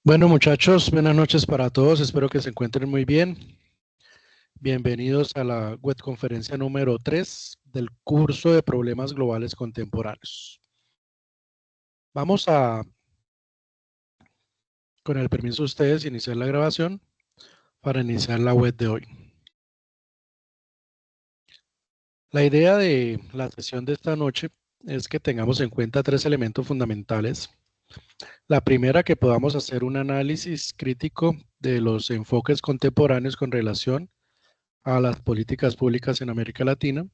Bueno, muchachos, buenas noches para todos. Espero que se encuentren muy bien. Bienvenidos a la webconferencia número 3 del curso de Problemas Globales Contemporáneos. Vamos a, con el permiso de ustedes, iniciar la grabación para iniciar la web de hoy. La idea de la sesión de esta noche es que tengamos en cuenta 3 elementos fundamentales. La primera, que podamos hacer un análisis crítico de los enfoques contemporáneos con relación a las políticas públicas en América Latina.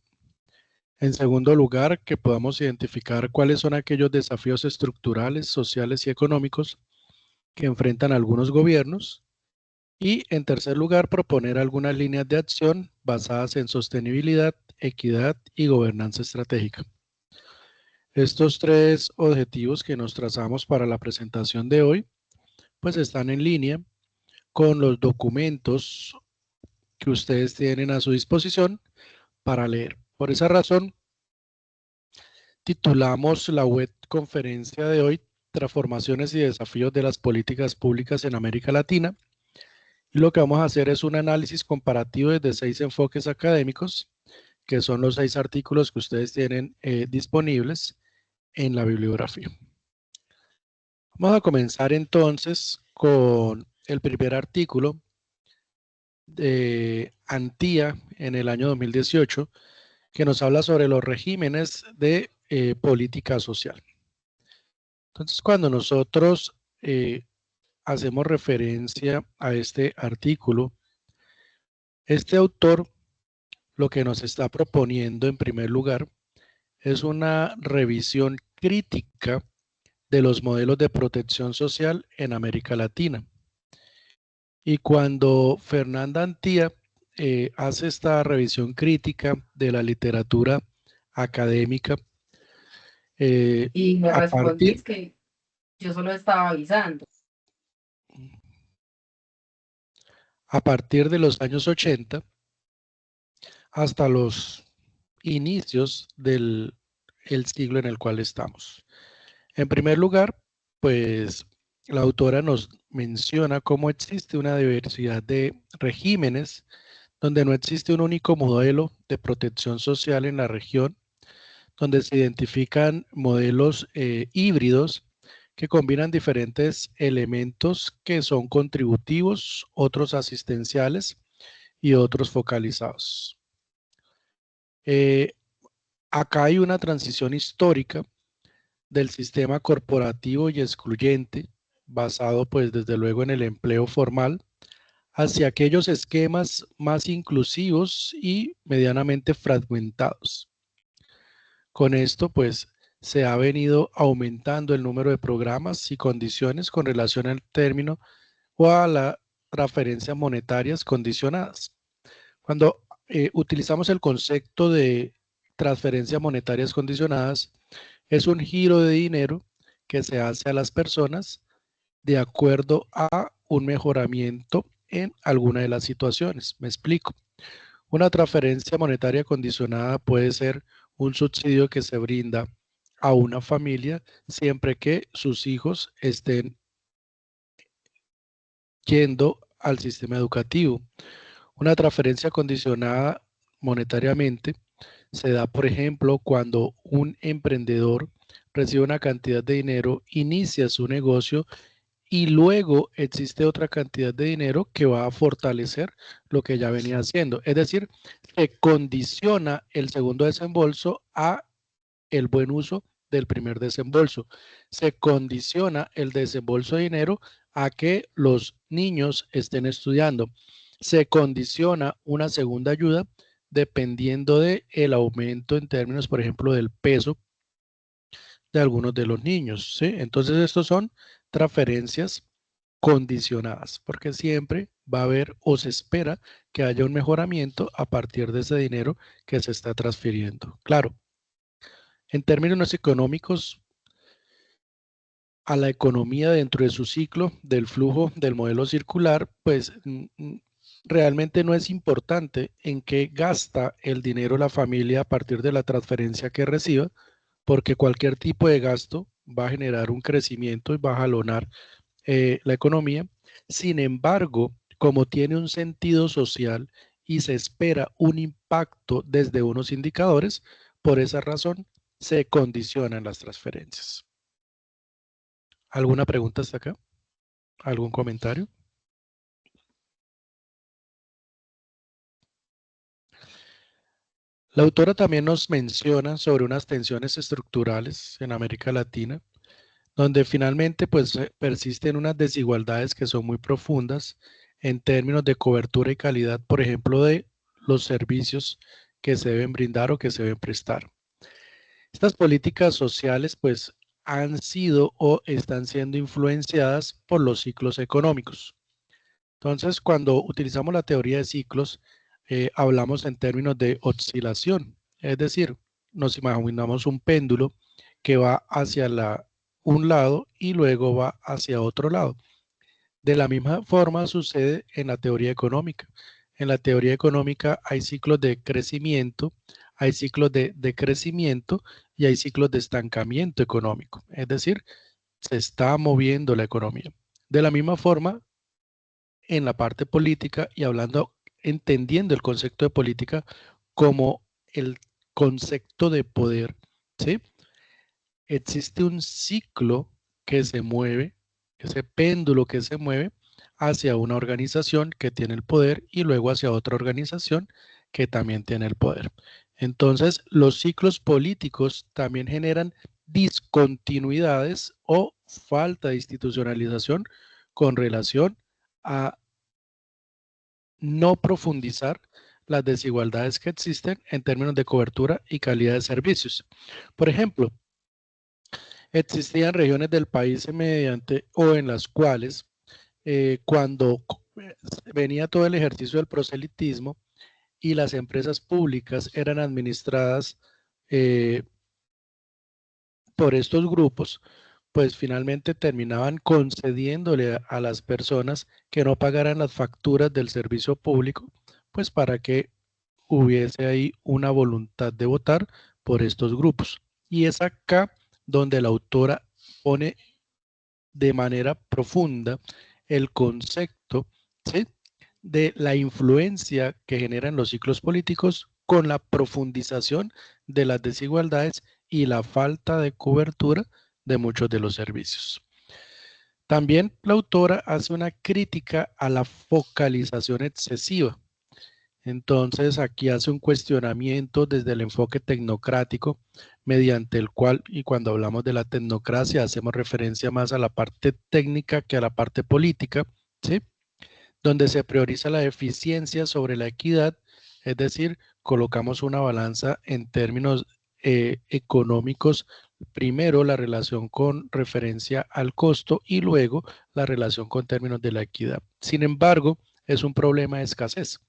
En segundo lugar, que podamos identificar cuáles son aquellos desafíos estructurales, sociales y económicos que enfrentan algunos gobiernos. Y en tercer lugar, proponer algunas líneas de acción basadas en sostenibilidad, equidad y gobernanza estratégica. Estos 3 objetivos que nos trazamos para la presentación de hoy, pues están en línea con los documentos que ustedes tienen a su disposición para leer. Por esa razón, titulamos la web conferencia de hoy Transformaciones y desafíos de las políticas públicas en América Latina. Y lo que vamos a hacer es un análisis comparativo desde 6 enfoques académicos, que son los 6 artículos que ustedes tienen disponibles en la bibliografía. Vamos a comenzar entonces con el primer artículo de Antía en el año 2018, que nos habla sobre los regímenes de política social. Entonces, cuando nosotros hacemos referencia a este artículo, este autor lo que nos está proponiendo en primer lugar es una revisión crítica de los modelos de protección social en América Latina. Y cuando Fernanda Antía hace esta revisión crítica de la literatura académica, Y me a partir, respondís que yo solo estaba avisando. a partir de los años 80 hasta los inicios del siglo en el cual estamos. En primer lugar, pues la autora nos menciona cómo existe una diversidad de regímenes donde no existe un único modelo de protección social en la región, donde se identifican modelos híbridos que combinan diferentes elementos que son contributivos, otros asistenciales y otros focalizados. Acá hay una transición histórica del sistema corporativo y excluyente, basado pues desde luego en el empleo formal, hacia aquellos esquemas más inclusivos y medianamente fragmentados. Con esto pues se ha venido aumentando el número de programas y condiciones con relación al término o a las transferencias monetarias condicionadas. Cuando utilizamos el concepto de transferencias monetarias condicionadas, es un giro de dinero que se hace a las personas de acuerdo a un mejoramiento en alguna de las situaciones. Me explico. Una transferencia monetaria condicionada puede ser un subsidio que se brinda a una familia siempre que sus hijos estén yendo al sistema educativo. Una transferencia condicionada monetariamente se da, por ejemplo, cuando un emprendedor recibe una cantidad de dinero, inicia su negocio y luego existe otra cantidad de dinero que va a fortalecer lo que ya venía haciendo. Es decir, se condiciona el segundo desembolso a el buen uso del primer desembolso. Se condiciona el desembolso de dinero a que los niños estén estudiando. Se condiciona una segunda ayuda dependiendo del aumento en términos, por ejemplo, del peso de algunos de los niños, ¿sí? Entonces, estos son transferencias condicionadas, porque siempre va a haber o se espera que haya un mejoramiento a partir de ese dinero que se está transfiriendo. Claro, en términos económicos, a la economía dentro de su ciclo del flujo del modelo circular, pues realmente no es importante en qué gasta el dinero la familia a partir de la transferencia que reciba, porque cualquier tipo de gasto va a generar un crecimiento y va a jalonar la economía. Sin embargo, como tiene un sentido social y se espera un impacto desde unos indicadores, por esa razón se condicionan las transferencias. ¿Alguna pregunta hasta acá? ¿Algún comentario? La autora también nos menciona sobre unas tensiones estructurales en América Latina, donde finalmente pues persisten unas desigualdades que son muy profundas en términos de cobertura y calidad, por ejemplo, de los servicios que se deben brindar o que se deben prestar. Estas políticas sociales pues han sido o están siendo influenciadas por los ciclos económicos. Entonces, cuando utilizamos la teoría de ciclos, hablamos en términos de oscilación, es decir, nos imaginamos un péndulo que va hacia un lado y luego va hacia otro lado. De la misma forma sucede en la teoría económica. En la teoría económica hay ciclos de crecimiento, hay ciclos de decrecimiento y hay ciclos de estancamiento económico. Es decir, se está moviendo la economía. De la misma forma, en la parte política y hablando, entendiendo el concepto de política como el concepto de poder, ¿sí? Existe un ciclo que se mueve, ese péndulo que se mueve hacia una organización que tiene el poder y luego hacia otra organización que también tiene el poder. Entonces, los ciclos políticos también generan discontinuidades o falta de institucionalización con relación a no profundizar las desigualdades que existen en términos de cobertura y calidad de servicios. Por ejemplo, existían regiones del país mediante o en las cuales cuando venía todo el ejercicio del proselitismo y las empresas públicas eran administradas por estos grupos, pues finalmente terminaban concediéndole a las personas que no pagaran las facturas del servicio público, pues para que hubiese ahí una voluntad de votar por estos grupos. Y es acá donde la autora pone de manera profunda el concepto, ¿sí?, de la influencia que generan los ciclos políticos con la profundización de las desigualdades y la falta de cobertura de muchos de los servicios. También la autora hace una crítica a la focalización excesiva. Entonces aquí hace un cuestionamiento desde el enfoque tecnocrático, mediante el cual, y cuando hablamos de la tecnocracia, hacemos referencia más a la parte técnica que a la parte política, ¿sí?, donde se prioriza la eficiencia sobre la equidad, es decir, colocamos una balanza en términos económicos, primero la relación con referencia al costo y luego la relación con términos de la equidad. Sin embargo, es un problema de escasez.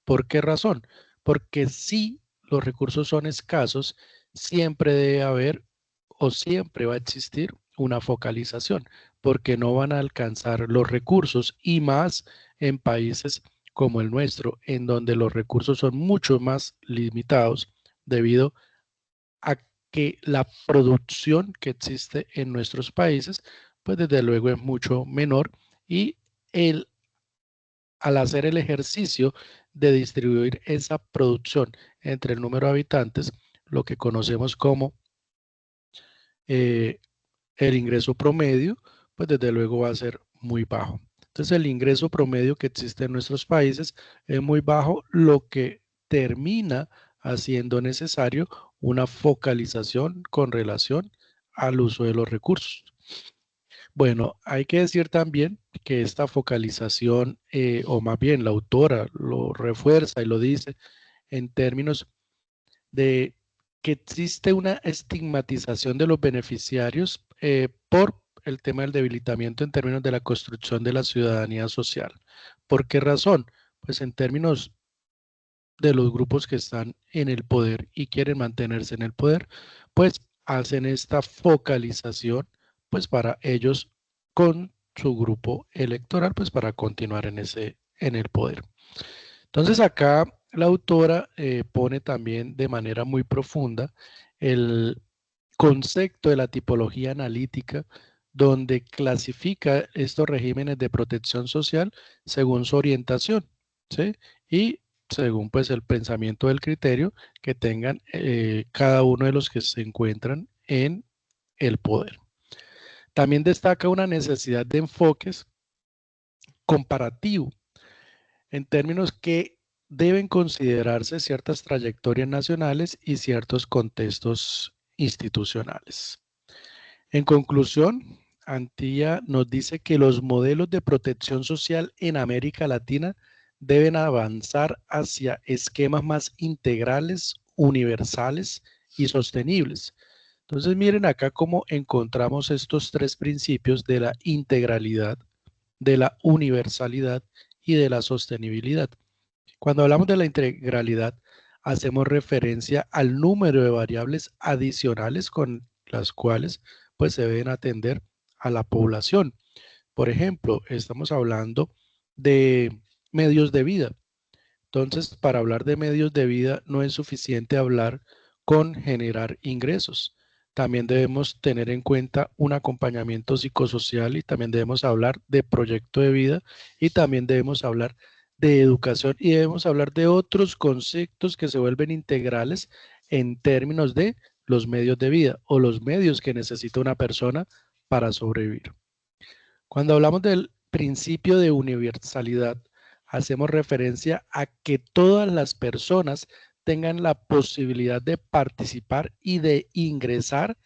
¿Por qué razón? Porque si los recursos son escasos, siempre debe haber o siempre va a existir una focalización, porque no van a alcanzar los recursos y más en países como el nuestro, en donde los recursos son mucho más limitados debido a que la producción que existe en nuestros países, pues desde luego es mucho menor y al hacer el ejercicio de distribuir esa producción entre el número de habitantes, lo que conocemos como el ingreso promedio, pues desde luego va a ser muy bajo. Entonces el ingreso promedio que existe en nuestros países es muy bajo, lo que termina haciendo necesario una focalización con relación al uso de los recursos. Bueno, hay que decir también que esta focalización, o más bien la autora lo refuerza y lo dice en términos de que existe una estigmatización de los beneficiarios por el tema del debilitamiento en términos de la construcción de la ciudadanía social. ¿Por qué razón? Pues en términos de los grupos que están en el poder y quieren mantenerse en el poder, pues hacen esta focalización, pues para ellos con su grupo electoral, pues para continuar en ese en el poder. Entonces acá la autora pone también de manera muy profunda el concepto de la tipología analítica, donde clasifica estos regímenes de protección social según su orientación, ¿sí? Y según pues el pensamiento del criterio que tengan cada uno de los que se encuentran en el poder. También destaca una necesidad de enfoques comparativo en términos que deben considerarse ciertas trayectorias nacionales y ciertos contextos institucionales. En conclusión, Antilla nos dice que los modelos de protección social en América Latina deben avanzar hacia esquemas más integrales, universales y sostenibles. Entonces miren acá cómo encontramos estos tres principios de la integralidad, de la universalidad y de la sostenibilidad. Cuando hablamos de la integralidad, hacemos referencia al número de variables adicionales con las cuales pues se deben atender a la población. Por ejemplo, estamos hablando de medios de vida. Entonces, para hablar de medios de vida no es suficiente hablar con generar ingresos. También debemos tener en cuenta un acompañamiento psicosocial y también debemos hablar de proyecto de vida y también debemos hablar de educación y debemos hablar de otros conceptos que se vuelven integrales en términos de los medios de vida o los medios que necesita una persona para sobrevivir. Cuando hablamos del principio de universalidad, hacemos referencia a que todas las personas tengan la posibilidad de participar y de ingresar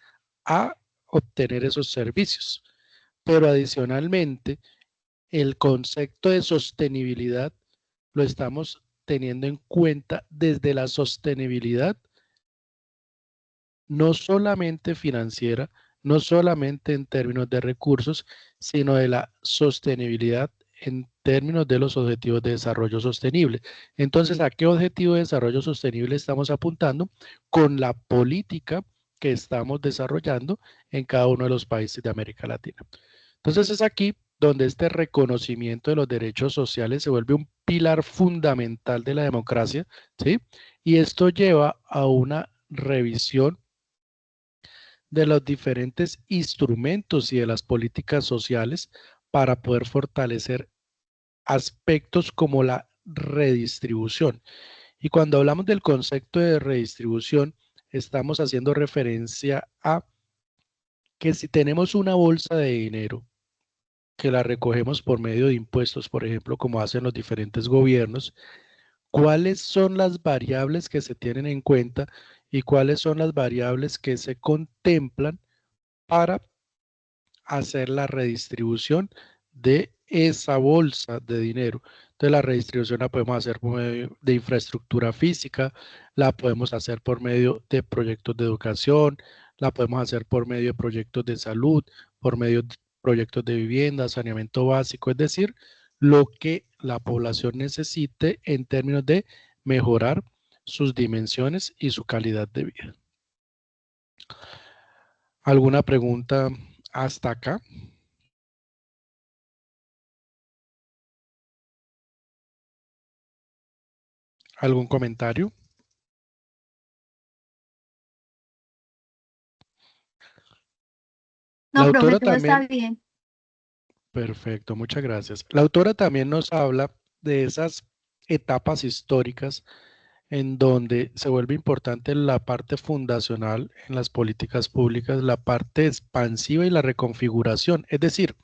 a obtener esos servicios. Pero adicionalmente, el concepto de sostenibilidad lo estamos teniendo en cuenta desde la sostenibilidad no solamente financiera, no solamente en términos de recursos, sino de la sostenibilidad en términos de los objetivos de desarrollo sostenible. Entonces, ¿a qué objetivo de desarrollo sostenible estamos apuntando? Con la política que estamos desarrollando en cada uno de los países de América Latina. Entonces, es aquí donde este reconocimiento de los derechos sociales se vuelve un pilar fundamental de la democracia, ¿sí? Y esto lleva a una revisión de los diferentes instrumentos y de las políticas sociales para poder fortalecer aspectos como la redistribución. Y cuando hablamos del concepto de redistribución, estamos haciendo referencia a que si tenemos una bolsa de dinero que la recogemos por medio de impuestos, por ejemplo, como hacen los diferentes gobiernos, ¿cuáles son las variables que se tienen en cuenta y cuáles son las variables que se contemplan para hacer la redistribución de esa bolsa de dinero? Entonces la redistribución la podemos hacer por medio de infraestructura física, la podemos hacer por medio de proyectos de educación, la podemos hacer por medio de proyectos de salud, por medio de proyectos de vivienda, saneamiento básico, es decir, lo que la población necesite en términos de mejorar sus dimensiones y su calidad de vida. ¿Alguna pregunta hasta acá? ¿Algún comentario? No, La profe, autora todo está también, bien. perfecto, muchas gracias. La autora también nos habla de esas etapas históricas en donde se vuelve importante la parte fundacional en las políticas públicas, la parte expansiva y la reconfiguración. Es decir,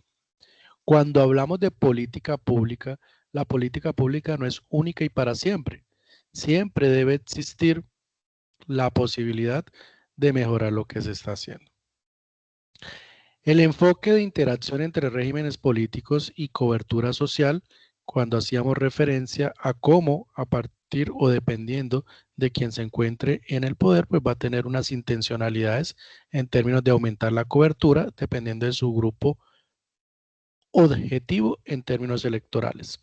cuando hablamos de política pública, la política pública no es única y para siempre. Siempre debe existir la posibilidad de mejorar lo que se está haciendo. El enfoque de interacción entre regímenes políticos y cobertura social, cuando hacíamos referencia a cómo a partir o dependiendo de quien se encuentre en el poder, pues va a tener unas intencionalidades en términos de aumentar la cobertura, dependiendo de su grupo objetivo en términos electorales.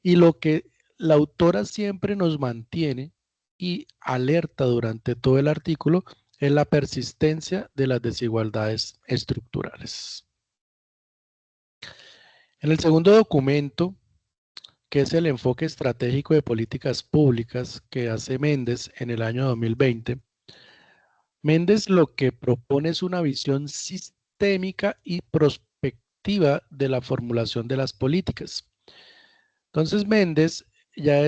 Y lo que la autora siempre nos mantiene y alerta durante todo el artículo es la persistencia de las desigualdades estructurales. En el segundo documento que es el enfoque estratégico de políticas públicas que hace Méndez en el año 2020, Méndez lo que propone es una visión sistémica y prospectiva de la formulación de las políticas. Entonces Méndez ya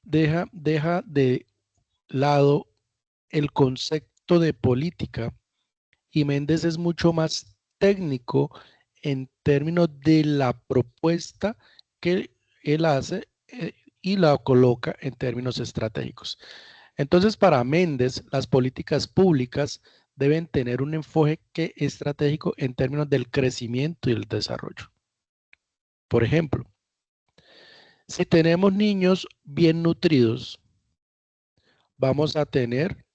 deja de lado el concepto de política y Méndez es mucho más técnico en términos de la propuesta que él hace y la coloca en términos estratégicos. Entonces, para Méndez, las políticas públicas deben tener un enfoque estratégico en términos del crecimiento y el desarrollo. Por ejemplo, si tenemos niños bien nutridos, vamos a tener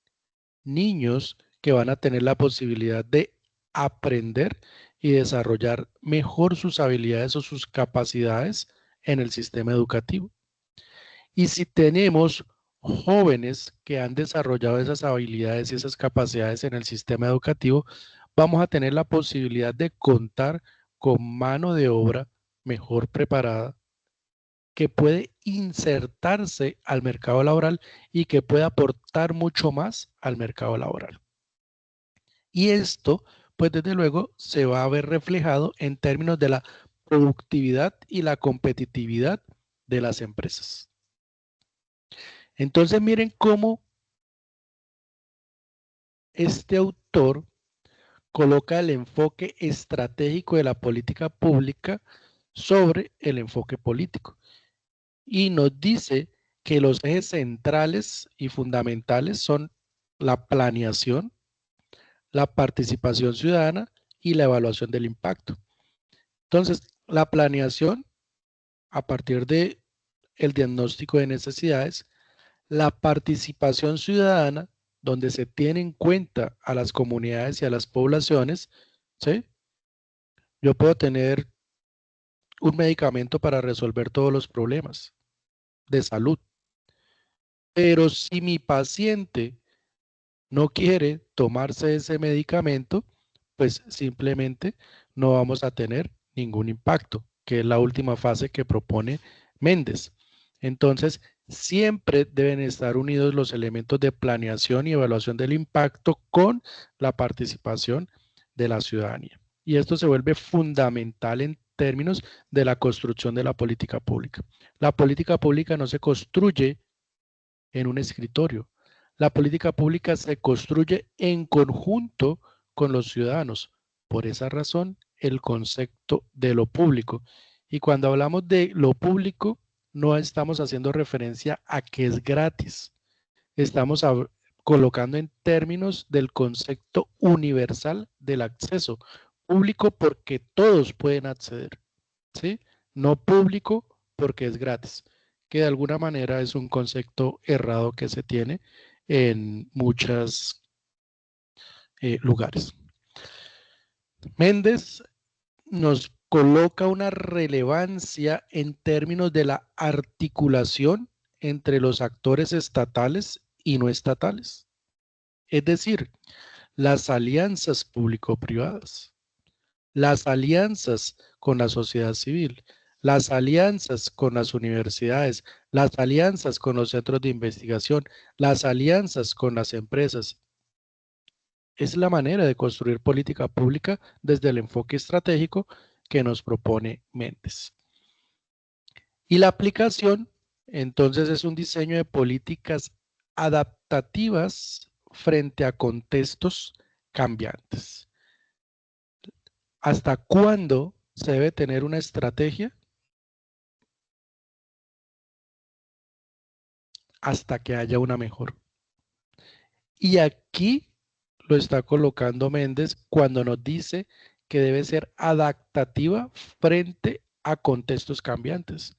niños que van a tener la posibilidad de aprender y desarrollar mejor sus habilidades o sus capacidades en el sistema educativo. Y si tenemos jóvenes que han desarrollado esas habilidades y esas capacidades en el sistema educativo, vamos a tener la posibilidad de contar con mano de obra mejor preparada, que puede insertarse al mercado laboral y que puede aportar mucho más al mercado laboral. Y esto, pues desde luego, se va a ver reflejado en términos de la productividad y la competitividad de las empresas. Entonces miren cómo este autor coloca el enfoque estratégico de la política pública sobre el enfoque político y nos dice que los ejes centrales y fundamentales son la planeación, la participación ciudadana y la evaluación del impacto. Entonces, la planeación a partir de el diagnóstico de necesidades, la participación ciudadana, donde se tiene en cuenta a las comunidades y a las poblaciones, ¿sí? Yo puedo tener un medicamento para resolver todos los problemas de salud, pero si mi paciente no quiere tomarse ese medicamento, pues simplemente no vamos a tener ningún impacto, que es la última fase que propone Méndez. Entonces, siempre deben estar unidos los elementos de planeación y evaluación del impacto con la participación de la ciudadanía. Y esto se vuelve fundamental en términos de la construcción de la política pública. La política pública no se construye en un escritorio. La política pública se construye en conjunto con los ciudadanos. Por esa razón, el concepto de lo público. Y cuando hablamos de lo público, no estamos haciendo referencia a que es gratis. Estamos colocando en términos del concepto universal del acceso. Público porque todos pueden acceder, ¿sí? No público porque es gratis, que de alguna manera es un concepto errado que se tiene en muchos lugares. Méndez nos coloca una relevancia en términos de la articulación entre los actores estatales y no estatales. Es decir, las alianzas público-privadas, las alianzas con la sociedad civil, las alianzas con las universidades, las alianzas con los centros de investigación, las alianzas con las empresas. Es la manera de construir política pública desde el enfoque estratégico que nos propone Méndez. Y la aplicación, entonces, es un diseño de políticas adaptativas frente a contextos cambiantes. ¿Hasta cuándo se debe tener una estrategia? Hasta que haya una mejor. Y aquí lo está colocando Méndez cuando nos dice que debe ser adaptativa frente a contextos cambiantes.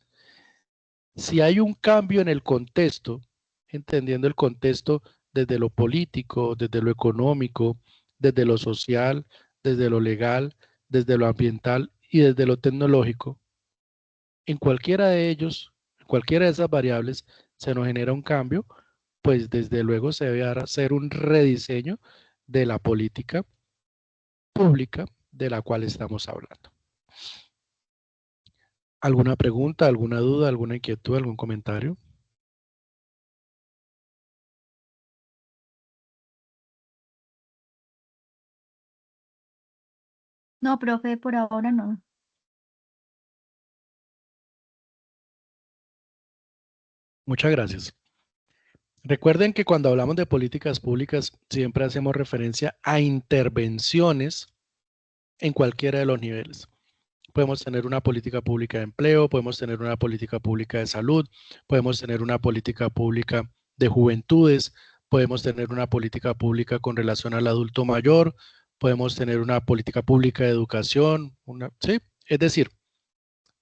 Si hay un cambio en el contexto, entendiendo el contexto desde lo político, desde lo económico, desde lo social, desde lo legal, desde lo ambiental y desde lo tecnológico, en cualquiera de ellos, en cualquiera de esas variables, se nos genera un cambio, pues desde luego se debe hacer un rediseño de la política pública de la cual estamos hablando. ¿Alguna pregunta, alguna duda, alguna inquietud, algún comentario? No, profe, por ahora no. Muchas gracias. Recuerden que cuando hablamos de políticas públicas siempre hacemos referencia a intervenciones en cualquiera de los niveles. Podemos tener una política pública de empleo, podemos tener una política pública de salud, podemos tener una política pública de juventudes, podemos tener una política pública con relación al adulto mayor, podemos tener una política pública de educación, ¿sí? Es decir,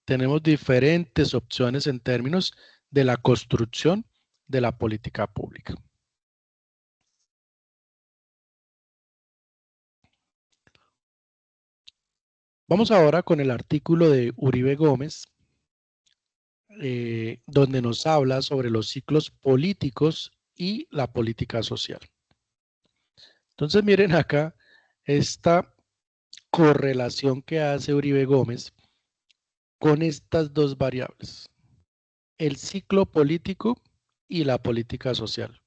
tenemos diferentes opciones en términos de la construcción de la política pública. Vamos ahora con el artículo de Uribe Gómez, donde nos habla sobre los ciclos políticos y la política social. Entonces miren acá esta correlación que hace Uribe Gómez con estas dos variables, el ciclo político y la política social,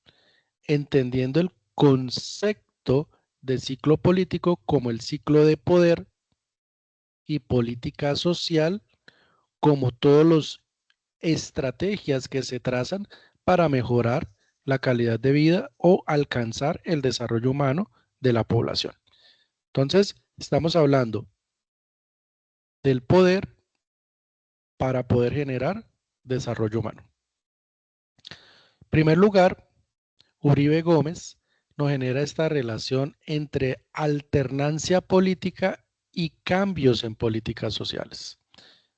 entendiendo el concepto de ciclo político como el ciclo de poder y política social como todos los estrategias que se trazan para mejorar la calidad de vida o alcanzar el desarrollo humano de la población. Entonces, estamos hablando del poder para poder generar desarrollo humano. En primer lugar, Uribe Gómez nos genera esta relación entre alternancia política y cambios en políticas sociales.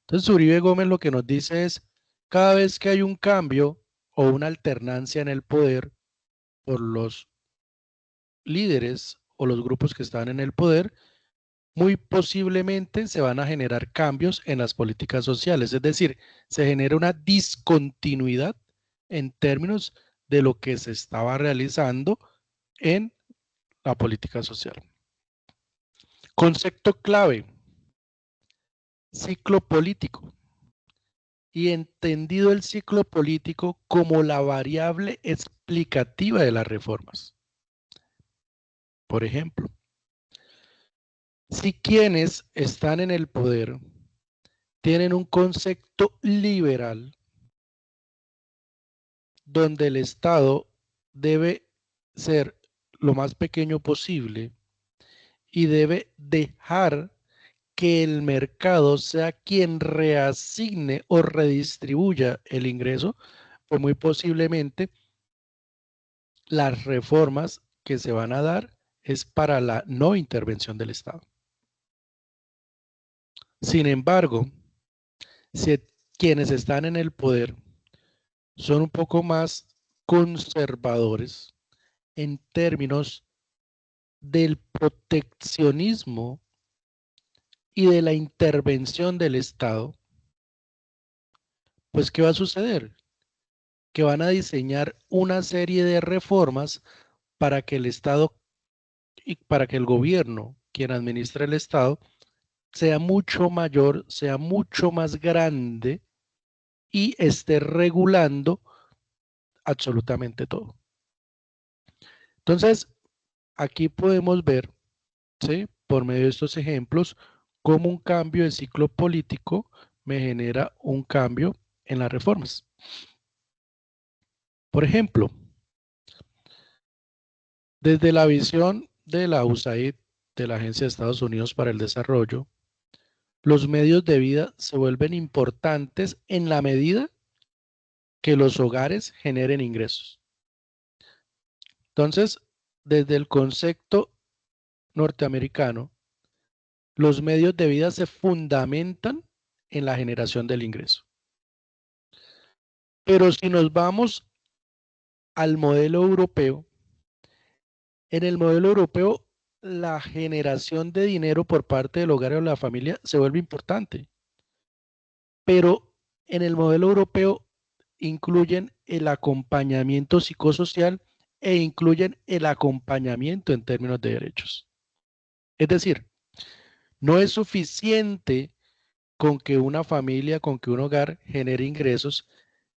Entonces, Uribe Gómez lo que nos dice es, cada vez que hay un cambio o una alternancia en el poder por los líderes o los grupos que están en el poder, muy posiblemente se van a generar cambios en las políticas sociales, es decir, se genera una discontinuidad en términos de lo que se estaba realizando en la política social. Concepto clave, ciclo político. Y entendido el ciclo político como la variable explicativa de las reformas. Por ejemplo, si quienes están en el poder tienen un concepto liberal donde el Estado debe ser lo más pequeño posible y debe dejar que el mercado sea quien reasigne o redistribuya el ingreso, pues muy posiblemente las reformas que se van a dar es para la no intervención del Estado. Sin embargo, si quienes están en el poder son un poco más conservadores en términos del proteccionismo y de la intervención del Estado, pues ¿qué va a suceder? Que van a diseñar una serie de reformas para que el Estado y para que el gobierno, quien administra el Estado, sea mucho mayor, sea mucho más grande y esté regulando absolutamente todo. Entonces, aquí podemos ver, ¿sí?, por medio de estos ejemplos, cómo un cambio de ciclo político me genera un cambio en las reformas. Por ejemplo, desde la visión de la USAID, de la Agencia de Estados Unidos para el Desarrollo, los medios de vida se vuelven importantes en la medida que los hogares generen ingresos. Entonces, desde el concepto norteamericano, los medios de vida se fundamentan en la generación del ingreso. Pero si nos vamos al modelo europeo, en el modelo europeo la generación de dinero por parte del hogar o la familia se vuelve importante. Pero en el modelo europeo incluyen el acompañamiento psicosocial e incluyen el acompañamiento en términos de derechos. Es decir, no es suficiente con que una familia, con que un hogar genere ingresos,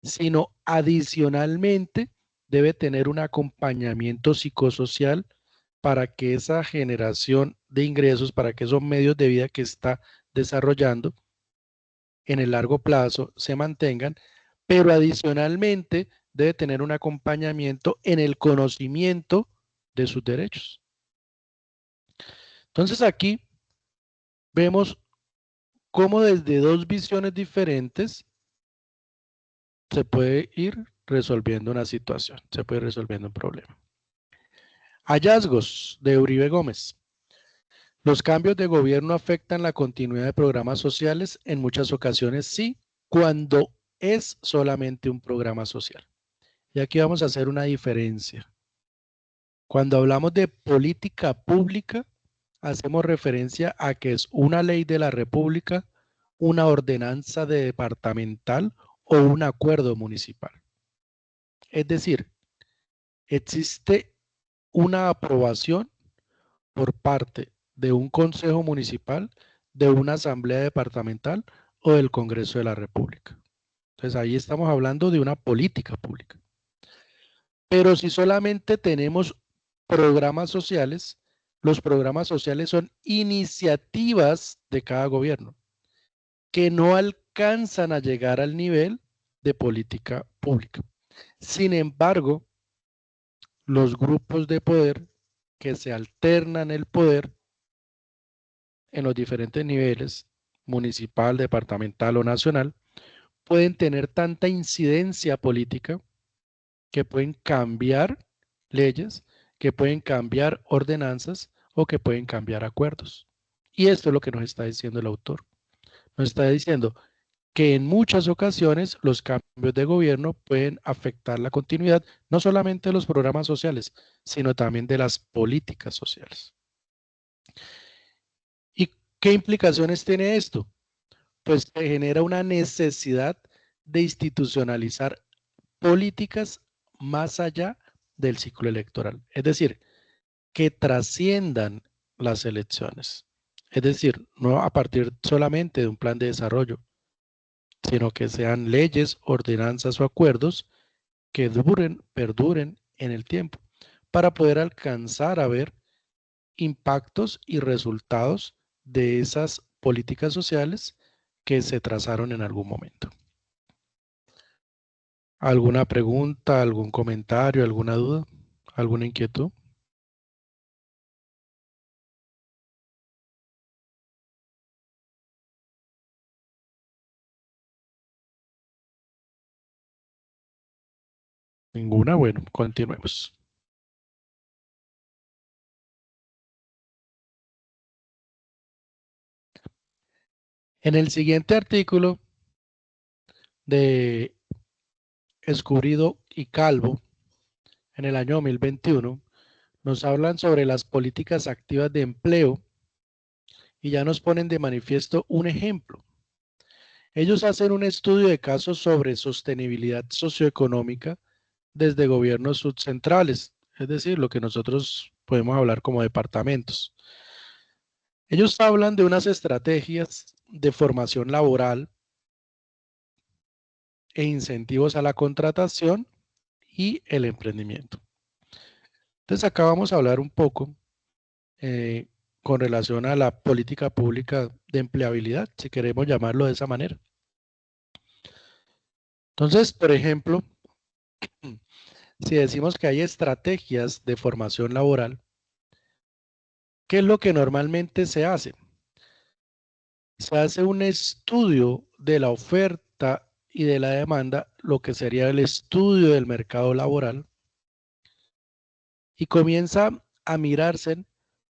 sino adicionalmente debe tener un acompañamiento psicosocial para que esa generación de ingresos, para que esos medios de vida que está desarrollando en el largo plazo se mantengan, pero adicionalmente debe tener un acompañamiento en el conocimiento de sus derechos. Entonces aquí vemos cómo desde dos visiones diferentes se puede ir resolviendo una situación, se puede ir resolviendo un problema. Hallazgos de Uribe Gómez. Los cambios de gobierno afectan la continuidad de programas sociales. En muchas ocasiones sí, cuando es solamente un programa social. Y aquí vamos a hacer una diferencia. Cuando hablamos de política pública, hacemos referencia a que es una ley de la República, una ordenanza departamental o un acuerdo municipal. Es decir, existe una aprobación por parte de un consejo municipal, de una asamblea departamental o del Congreso de la República. Entonces ahí estamos hablando de una política pública. Pero si solamente tenemos programas sociales, los programas sociales son iniciativas de cada gobierno que no alcanzan a llegar al nivel de política pública. Sin embargo, los grupos de poder que se alternan el poder en los diferentes niveles, municipal, departamental o nacional, pueden tener tanta incidencia política que pueden cambiar leyes, que pueden cambiar ordenanzas o que pueden cambiar acuerdos. Y esto es lo que nos está diciendo el autor. Nos está diciendo que en muchas ocasiones los cambios de gobierno pueden afectar la continuidad no solamente de los programas sociales, sino también de las políticas sociales. ¿Y qué implicaciones tiene esto? Pues que genera una necesidad de institucionalizar políticas más allá del ciclo electoral. Es decir, que trasciendan las elecciones. Es decir, no a partir solamente de un plan de desarrollo, sino que sean leyes, ordenanzas o acuerdos que duren, perduren en el tiempo, para poder alcanzar a ver impactos y resultados de esas políticas sociales que se trazaron en algún momento. ¿Alguna pregunta, algún comentario, alguna duda, alguna inquietud? Ninguna. Bueno, continuemos. En el siguiente artículo de Escubrido y Calvo, en el año 2021, nos hablan sobre las políticas activas de empleo y ya nos ponen de manifiesto un ejemplo. Ellos hacen un estudio de casos sobre sostenibilidad socioeconómica desde gobiernos subcentrales, es decir, lo que nosotros podemos hablar como departamentos. Ellos hablan de unas estrategias de formación laboral e incentivos a la contratación y el emprendimiento. Entonces acá vamos a hablar un poco con relación a la política pública de empleabilidad, si queremos llamarlo de esa manera. Entonces, por ejemplo, si decimos que hay estrategias de formación laboral, ¿qué es lo que normalmente se hace? Se hace un estudio de la oferta y de la demanda, lo que sería el estudio del mercado laboral, y comienza a mirarse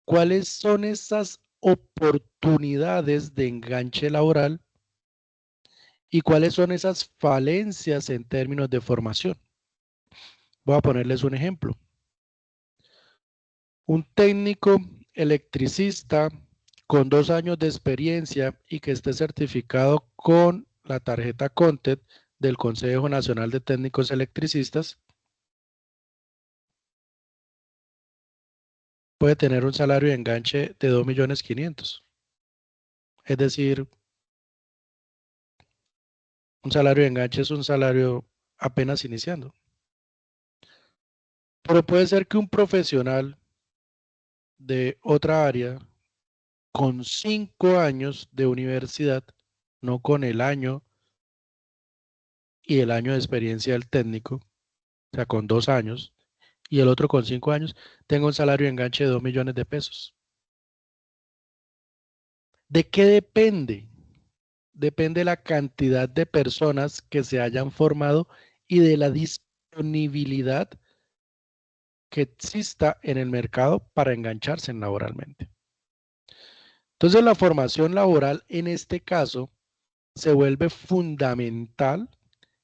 cuáles son esas oportunidades de enganche laboral y cuáles son esas falencias en términos de formación. Voy a ponerles un ejemplo. Un técnico electricista con 2 años de experiencia y que esté certificado con la tarjeta CONTET del Consejo Nacional de Técnicos Electricistas puede tener un salario de enganche de 2.500.000. Es decir, Un salario de enganche es un salario apenas iniciando. Pero puede ser que un profesional de otra área con 5 años de universidad, no con el año y el año de experiencia del técnico, o sea, con 2 años, y el otro con 5 años, tenga un salario de enganche de 2 millones de pesos. ¿De qué depende? Depende la cantidad de personas que se hayan formado y de la disponibilidad que exista en el mercado para engancharse laboralmente. Entonces, la formación laboral en este caso se vuelve fundamental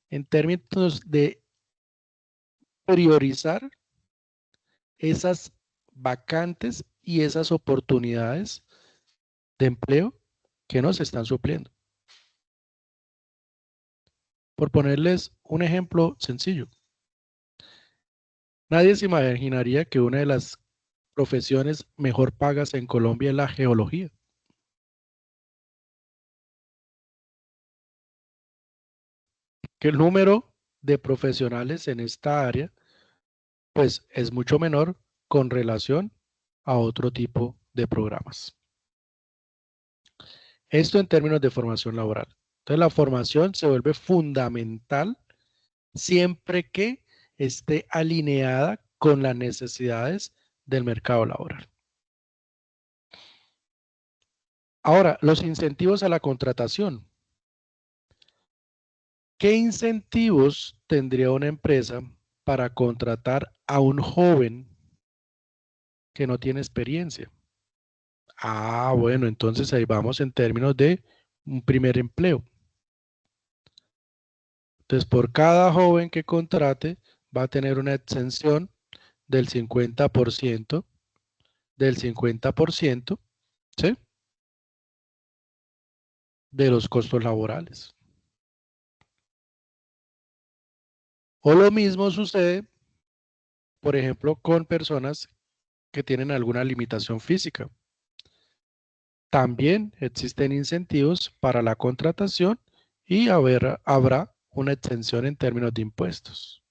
en términos de priorizar esas vacantes y esas oportunidades de empleo que nos están supliendo. Por ponerles un ejemplo sencillo, nadie se imaginaría que una de las profesiones mejor pagas en Colombia es la geología. Que el número de profesionales en esta área pues es mucho menor con relación a otro tipo de programas. Esto en términos de formación laboral. Entonces la formación se vuelve fundamental siempre que esté alineada con las necesidades del mercado laboral. Ahora, los incentivos a la contratación. ¿Qué incentivos tendría una empresa para contratar a un joven que no tiene experiencia? Ah, bueno, entonces ahí vamos en términos de un primer empleo. Entonces, por cada joven que contrate, va a tener una exención del 50%, ¿sí? De los costos laborales. O lo mismo sucede, por ejemplo, con personas que tienen alguna limitación física. También existen incentivos para la contratación y habrá una exención en términos de impuestos.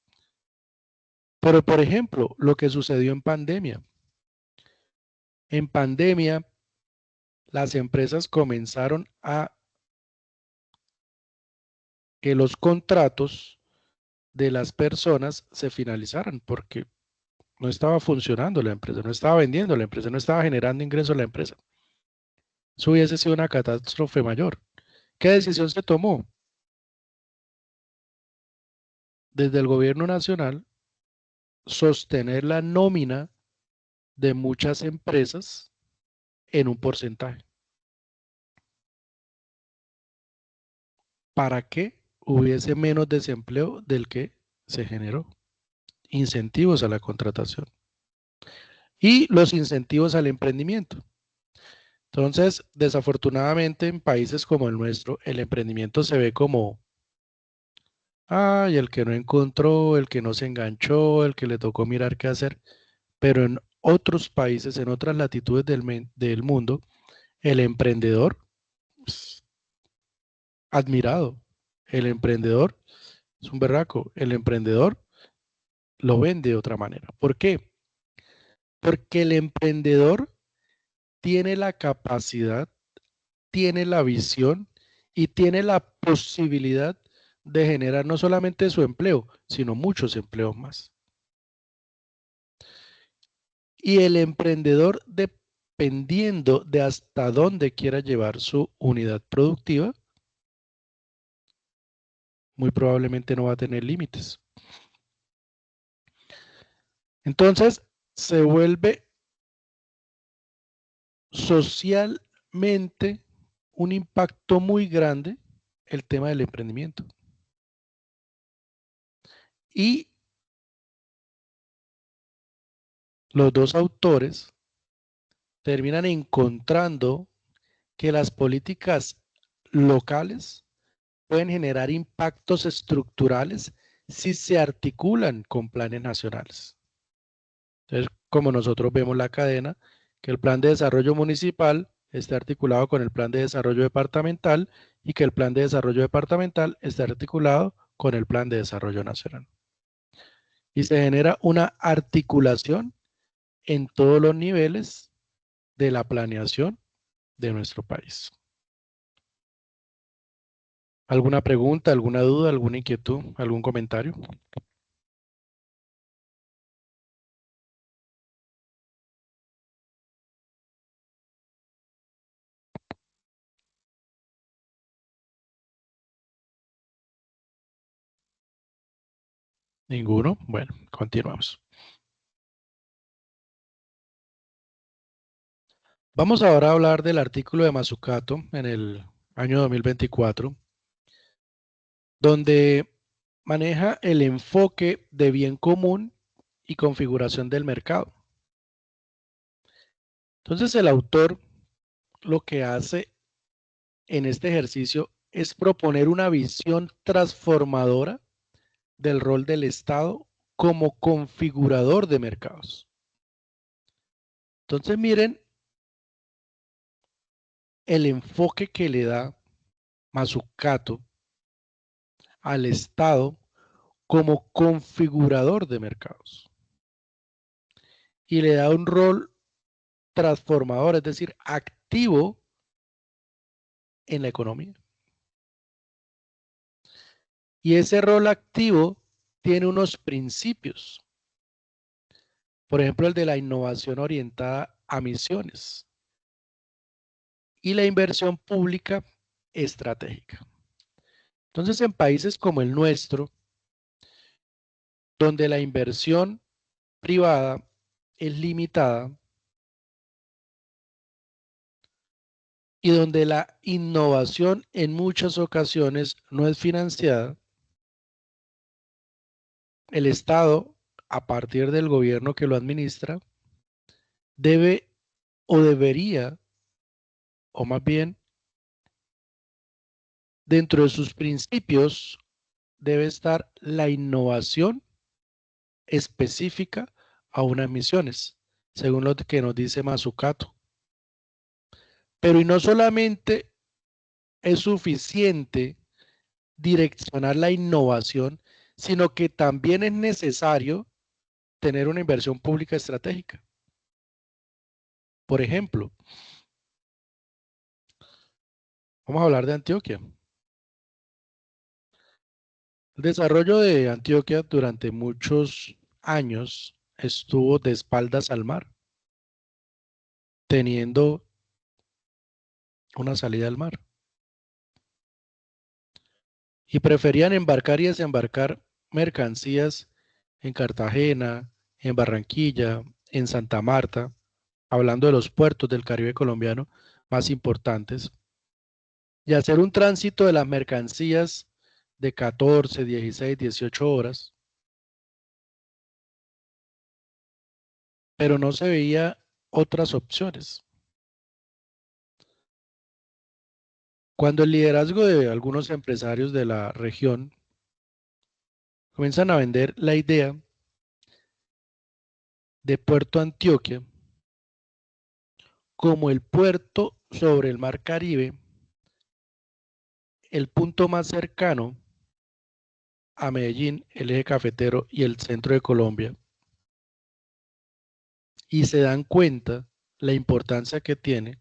Pero, por ejemplo, lo que sucedió en pandemia. En pandemia, las empresas comenzaron a que los contratos de las personas se finalizaran porque no estaba funcionando la empresa, no estaba vendiendo la empresa, no estaba generando ingresos a la empresa. Eso hubiese sido una catástrofe mayor. ¿Qué decisión se tomó? Desde el gobierno nacional, sostener la nómina de muchas empresas en un porcentaje. Para que hubiese menos desempleo del que se generó. Incentivos a la contratación. Y los incentivos al emprendimiento. Entonces, desafortunadamente en países como el nuestro, el emprendimiento se ve como, ay, el que no encontró, el que no se enganchó, el que le tocó mirar qué hacer. Pero en otros países, en otras latitudes del mundo, el emprendedor, pues, admirado. El emprendedor es un berraco. El emprendedor lo ven de otra manera. ¿Por qué? Porque el emprendedor tiene la capacidad, tiene la visión y tiene la posibilidad de generar no solamente su empleo, sino muchos empleos más. Y el emprendedor, dependiendo de hasta dónde quiera llevar su unidad productiva, muy probablemente no va a tener límites. Entonces, se vuelve socialmente un impacto muy grande el tema del emprendimiento. Y los dos autores terminan encontrando que las políticas locales pueden generar impactos estructurales si se articulan con planes nacionales. Entonces, como nosotros vemos la cadena, que el plan de desarrollo municipal esté articulado con el plan de desarrollo departamental y que el plan de desarrollo departamental esté articulado con el plan de desarrollo nacional. Y se genera una articulación en todos los niveles de la planeación de nuestro país. ¿Alguna pregunta, alguna duda, alguna inquietud, algún comentario? ¿Ninguno? Bueno, continuamos. Vamos ahora a hablar del artículo de Mazzucato en el año 2024, donde maneja el enfoque de bien común y configuración del mercado. Entonces el autor lo que hace en este ejercicio es proponer una visión transformadora del rol del Estado como configurador de mercados. Entonces miren el enfoque que le da Mazzucato al Estado como configurador de mercados. Y le da un rol transformador, es decir, activo en la economía. Y ese rol activo tiene unos principios. Por ejemplo, el de la innovación orientada a misiones y la inversión pública estratégica. Entonces, en países como el nuestro, donde la inversión privada es limitada y donde la innovación en muchas ocasiones no es financiada, el Estado, a partir del gobierno que lo administra, debe o debería, o más bien, dentro de sus principios, debe estar la innovación específica a unas misiones, según lo que nos dice Mazzucato. Pero y no solamente es suficiente direccionar la innovación, sino que también es necesario tener una inversión pública estratégica. Por ejemplo, vamos a hablar de Antioquia. El desarrollo de Antioquia durante muchos años estuvo de espaldas al mar, teniendo una salida al mar. Y preferían embarcar y desembarcar mercancías en Cartagena, en Barranquilla, en Santa Marta, hablando de los puertos del Caribe colombiano más importantes, y hacer un tránsito de las mercancías de 14, 16, 18 horas, pero no se veía otras opciones. Cuando el liderazgo de algunos empresarios de la región comienzan a vender la idea de Puerto Antioquia como el puerto sobre el mar Caribe, el punto más cercano a Medellín, el eje cafetero y el centro de Colombia, y se dan cuenta la importancia que tiene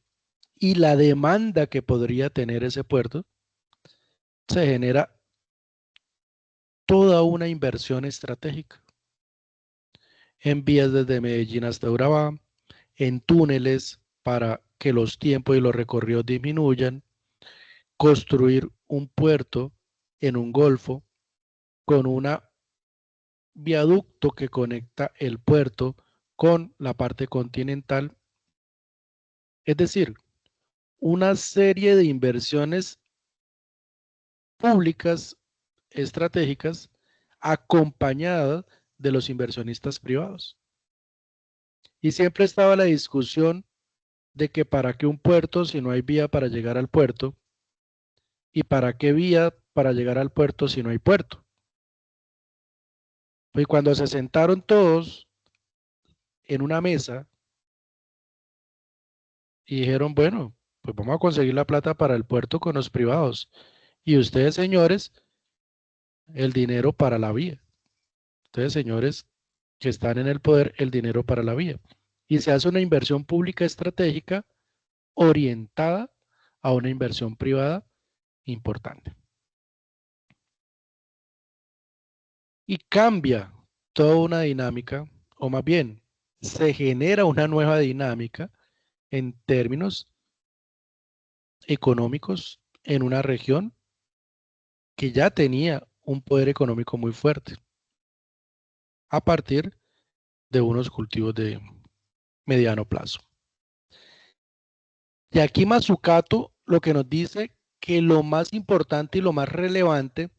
y la demanda que podría tener ese puerto, se genera toda una inversión estratégica en vías desde Medellín hasta Urabá, en túneles para que los tiempos y los recorridos disminuyan, construir un puerto en un golfo con un viaducto que conecta el puerto con la parte continental. Es decir, una serie de inversiones públicas estratégicas acompañadas de los inversionistas privados. Y siempre estaba la discusión de que para qué un puerto si no hay vía para llegar al puerto, y para qué vía para llegar al puerto si no hay puerto. Y cuando se sentaron todos en una mesa y dijeron, bueno, Pues vamos a conseguir la plata para el puerto con los privados. Y ustedes, señores, el dinero para la vía. Ustedes, señores, que están en el poder, el dinero para la vía. Y se hace una inversión pública estratégica orientada a una inversión privada importante. Y cambia toda una dinámica, o más bien, se genera una nueva dinámica en términos económicos en una región que ya tenía un poder económico muy fuerte a partir de unos cultivos de mediano plazo. Y aquí Mazzucato lo que nos dice que lo más importante y lo más relevante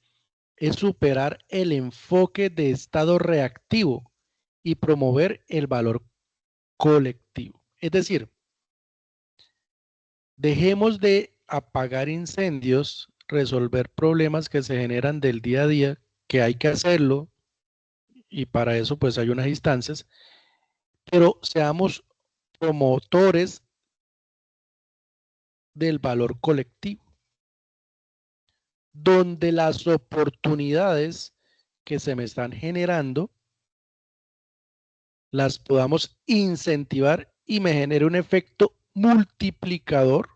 es superar el enfoque de estado reactivo y promover el valor colectivo. Es decir, dejemos de apagar incendios, resolver problemas que se generan del día a día, que hay que hacerlo, y para eso pues hay unas instancias, pero seamos promotores del valor colectivo, donde las oportunidades que se me están generando las podamos incentivar y me genere un efecto multiplicador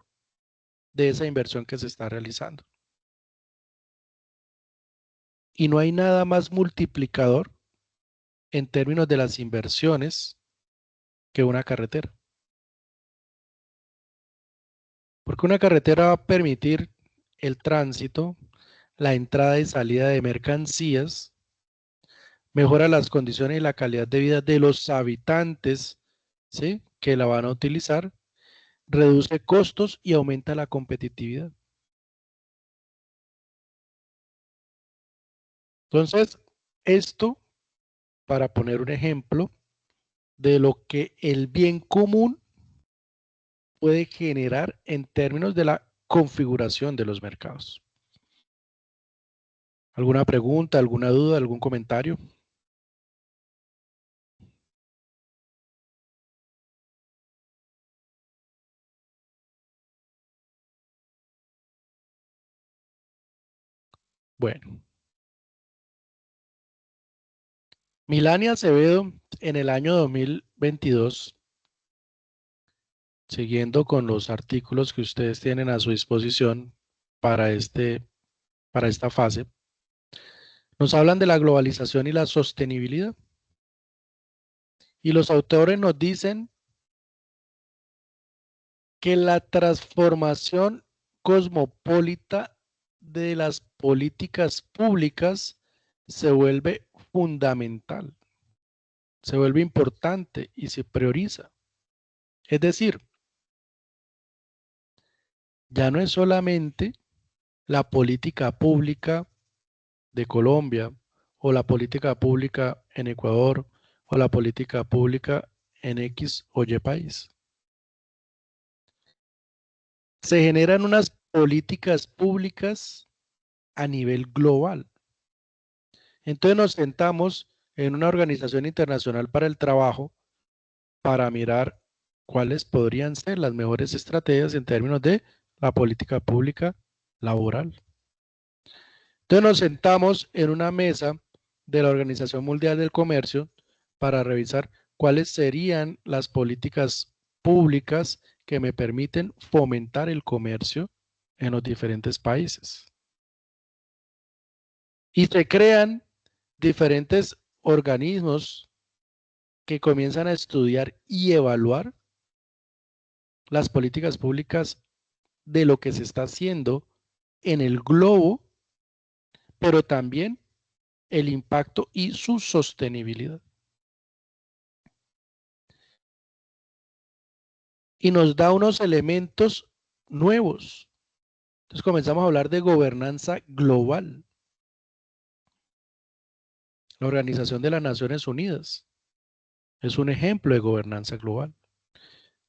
de esa inversión que se está realizando. Y no hay nada más multiplicador en términos de las inversiones que una carretera. Porque una carretera va a permitir el tránsito, la entrada y salida de mercancías, mejora las condiciones y la calidad de vida de los habitantes, ¿sí?, que la van a utilizar, reduce costos y aumenta la competitividad. Entonces, esto, para poner un ejemplo de lo que el bien común puede generar en términos de la configuración de los mercados. ¿Alguna pregunta, alguna duda, algún comentario? Bueno, Milania Acevedo en el año 2022, siguiendo con los artículos que ustedes tienen a su disposición para esta fase, nos hablan de la globalización y la sostenibilidad. Y los autores nos dicen que la transformación cosmopolita de las políticas públicas se vuelve fundamental, se vuelve importante y se prioriza. Es decir, ya no es solamente la política pública de Colombia o la política pública en Ecuador o la política pública en X o Y país. Se generan unas políticas públicas a nivel global. Entonces nos sentamos en una organización internacional para el trabajo para mirar cuáles podrían ser las mejores estrategias en términos de la política pública laboral. Entonces nos sentamos en una mesa de la Organización Mundial del Comercio para revisar cuáles serían las políticas públicas que me permiten fomentar el comercio en los diferentes países. Y se crean diferentes organismos que comienzan a estudiar y evaluar las políticas públicas de lo que se está haciendo en el globo, pero también el impacto y su sostenibilidad. Y nos da unos elementos nuevos. Entonces comenzamos a hablar de gobernanza global. La Organización de las Naciones Unidas es un ejemplo de gobernanza global,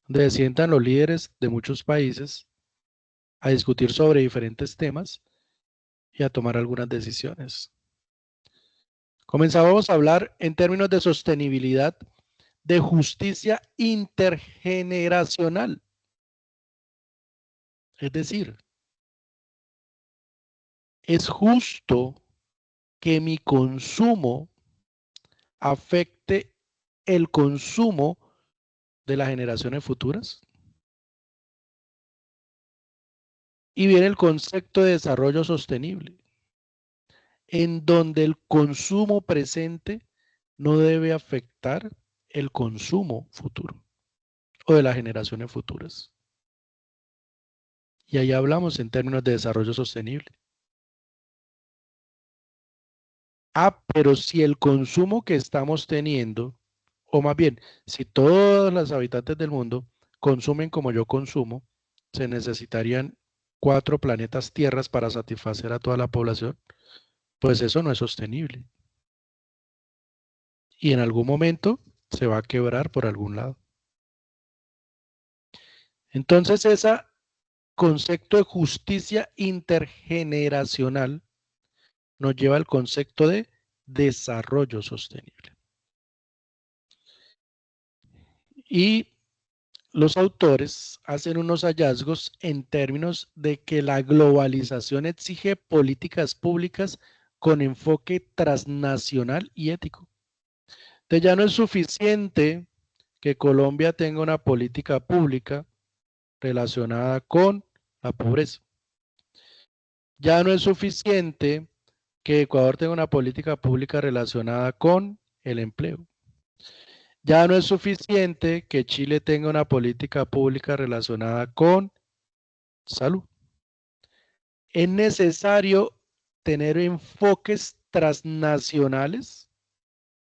donde se sientan los líderes de muchos países a discutir sobre diferentes temas y a tomar algunas decisiones. Comenzamos a hablar en términos de sostenibilidad, de justicia intergeneracional. Es decir, es justo que mi consumo afecte el consumo de las generaciones futuras. Y viene el concepto de desarrollo sostenible, en donde el consumo presente no debe afectar el consumo futuro o de las generaciones futuras. Y ahí hablamos en términos de desarrollo sostenible. Pero si el consumo que estamos teniendo, o más bien, si todos los habitantes del mundo consumen como yo consumo, se necesitarían 4 planetas tierras para satisfacer a toda la población, pues eso no es sostenible. Y en algún momento se va a quebrar por algún lado. Entonces, ese concepto de justicia intergeneracional nos lleva al concepto de desarrollo sostenible. Y los autores hacen unos hallazgos en términos de que la globalización exige políticas públicas con enfoque transnacional y ético. Entonces ya no es suficiente que Colombia tenga una política pública relacionada con la pobreza. Ya no es suficiente que Ecuador tenga una política pública relacionada con el empleo. Ya no es suficiente que Chile tenga una política pública relacionada con salud. Es necesario tener enfoques transnacionales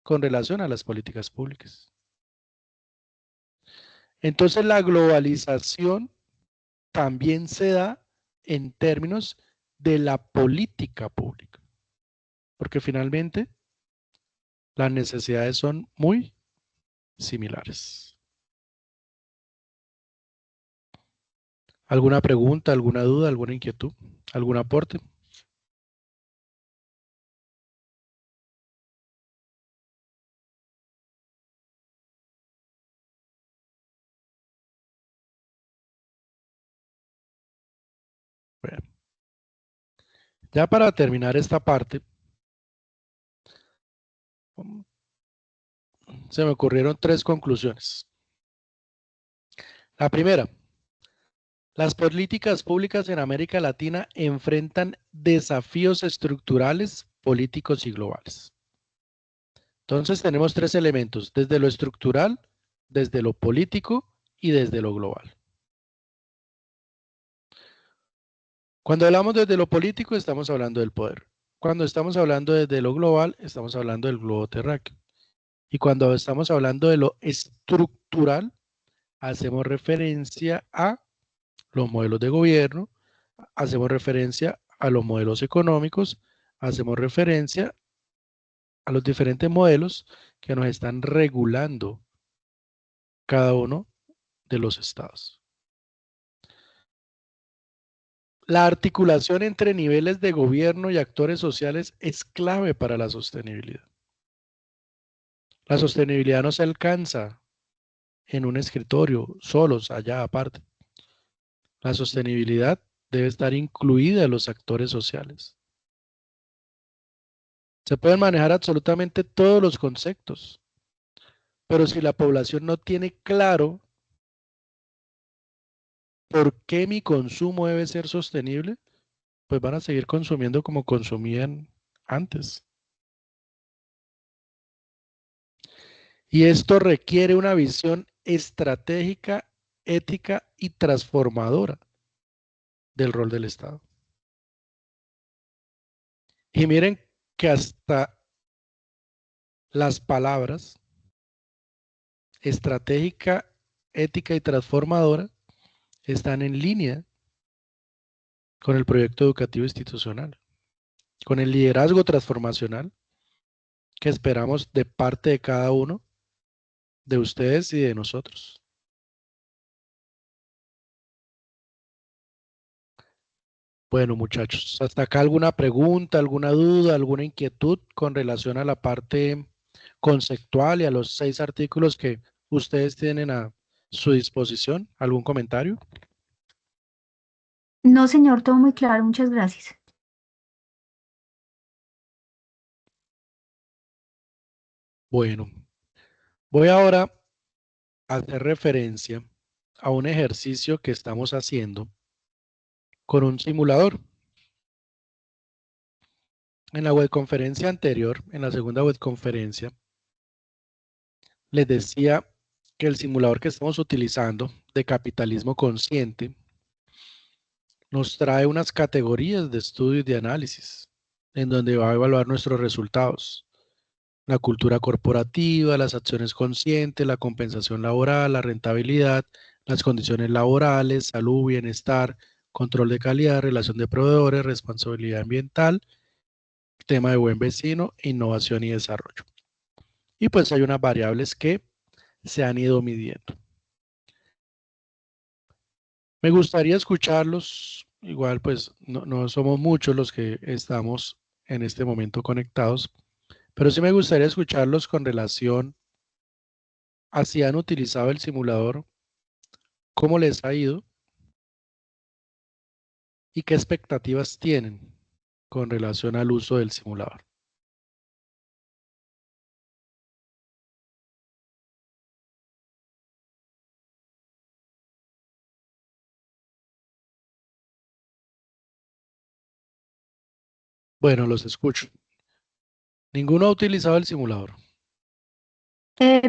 con relación a las políticas públicas. Entonces la globalización también se da en términos de la política pública, porque finalmente las necesidades son muy similares. ¿Alguna pregunta, alguna duda, alguna inquietud, algún aporte? Bueno, ya para terminar esta parte, se me ocurrieron 3 conclusiones. La primera, las políticas públicas en América Latina enfrentan desafíos estructurales, políticos y globales. Entonces tenemos 3 elementos, desde lo estructural, desde lo político y desde lo global. Cuando hablamos desde lo político, estamos hablando del poder. Cuando estamos hablando desde lo global, estamos hablando del globo terráqueo. Y cuando estamos hablando de lo estructural, hacemos referencia a los modelos de gobierno, hacemos referencia a los modelos económicos, hacemos referencia a los diferentes modelos que nos están regulando cada uno de los estados. La articulación entre niveles de gobierno y actores sociales es clave para la sostenibilidad. La sostenibilidad no se alcanza en un escritorio, solos, allá aparte. La sostenibilidad debe estar incluida en los actores sociales. Se pueden manejar absolutamente todos los conceptos, pero si la población no tiene claro por qué mi consumo debe ser sostenible, pues van a seguir consumiendo como consumían antes. Y esto requiere una visión estratégica, ética y transformadora del rol del Estado. Y miren que hasta las palabras estratégica, ética y transformadora están en línea con el proyecto educativo institucional, con el liderazgo transformacional que esperamos de parte de cada uno de ustedes y de nosotros. Bueno, muchachos, hasta acá alguna pregunta, alguna duda, alguna inquietud con relación a la parte conceptual y a los 6 artículos que ustedes tienen a su disposición. ¿Algún comentario? No, señor, todo muy claro, muchas gracias. Bueno, voy ahora a hacer referencia a un ejercicio que estamos haciendo con un simulador. En la webconferencia anterior, en la segunda webconferencia, les decía que el simulador que estamos utilizando de capitalismo consciente nos trae unas categorías de estudio y de análisis en donde va a evaluar nuestros resultados. La cultura corporativa, las acciones conscientes, la compensación laboral, la rentabilidad, las condiciones laborales, salud, bienestar, control de calidad, relación de proveedores, responsabilidad ambiental, tema de buen vecino, innovación y desarrollo. Y pues hay unas variables que se han ido midiendo. Me gustaría escucharlos, igual pues no somos muchos los que estamos en este momento conectados, pero sí me gustaría escucharlos con relación a si han utilizado el simulador, cómo les ha ido y qué expectativas tienen con relación al uso del simulador. Bueno, los escucho. Ninguno ha utilizado el simulador.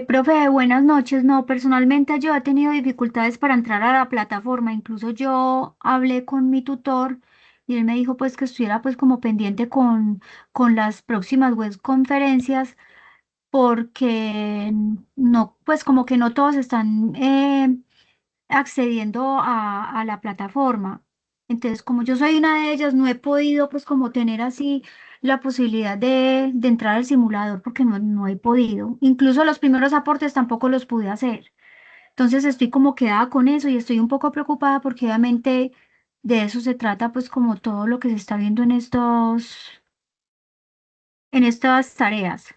Profe, buenas noches. No, personalmente yo he tenido dificultades para entrar a la plataforma. Incluso yo hablé con mi tutor y él me dijo pues que estuviera pues como pendiente con las próximas web conferencias porque no, pues como que no todos están accediendo a la plataforma. Entonces, como yo soy una de ellas, no he podido pues como tener así la posibilidad de entrar al simulador porque no he podido. Incluso los primeros aportes tampoco los pude hacer. Entonces estoy como quedada con eso y estoy un poco preocupada porque obviamente de eso se trata pues como todo lo que se está viendo en estas tareas.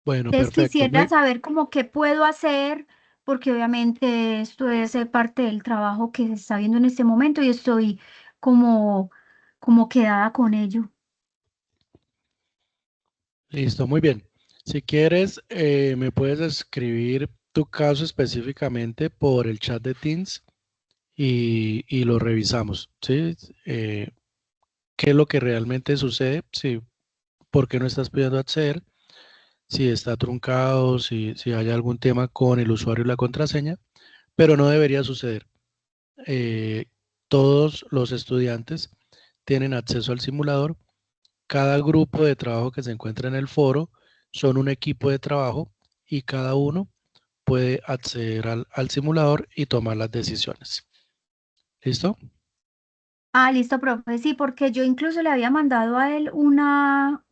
Bueno, Entonces perfecto. quisiera saber como qué puedo hacer, porque obviamente esto es parte del trabajo que se está viendo en este momento y estoy como, como quedada con ello. Listo, muy bien. Si quieres, me puedes escribir tu caso específicamente por el chat de Teams y lo revisamos, ¿sí? ¿Qué es lo que realmente sucede? Sí, ¿por qué no estás pudiendo acceder? Si está truncado, si hay algún tema con el usuario y la contraseña, pero no debería suceder. Eh, Todos los estudiantes tienen acceso al simulador. Cada grupo de trabajo que se encuentra en el foro son un equipo de trabajo y cada uno puede acceder al simulador y tomar las decisiones. ¿Listo? Ah, listo, profe. Sí, porque yo incluso le había mandado a él una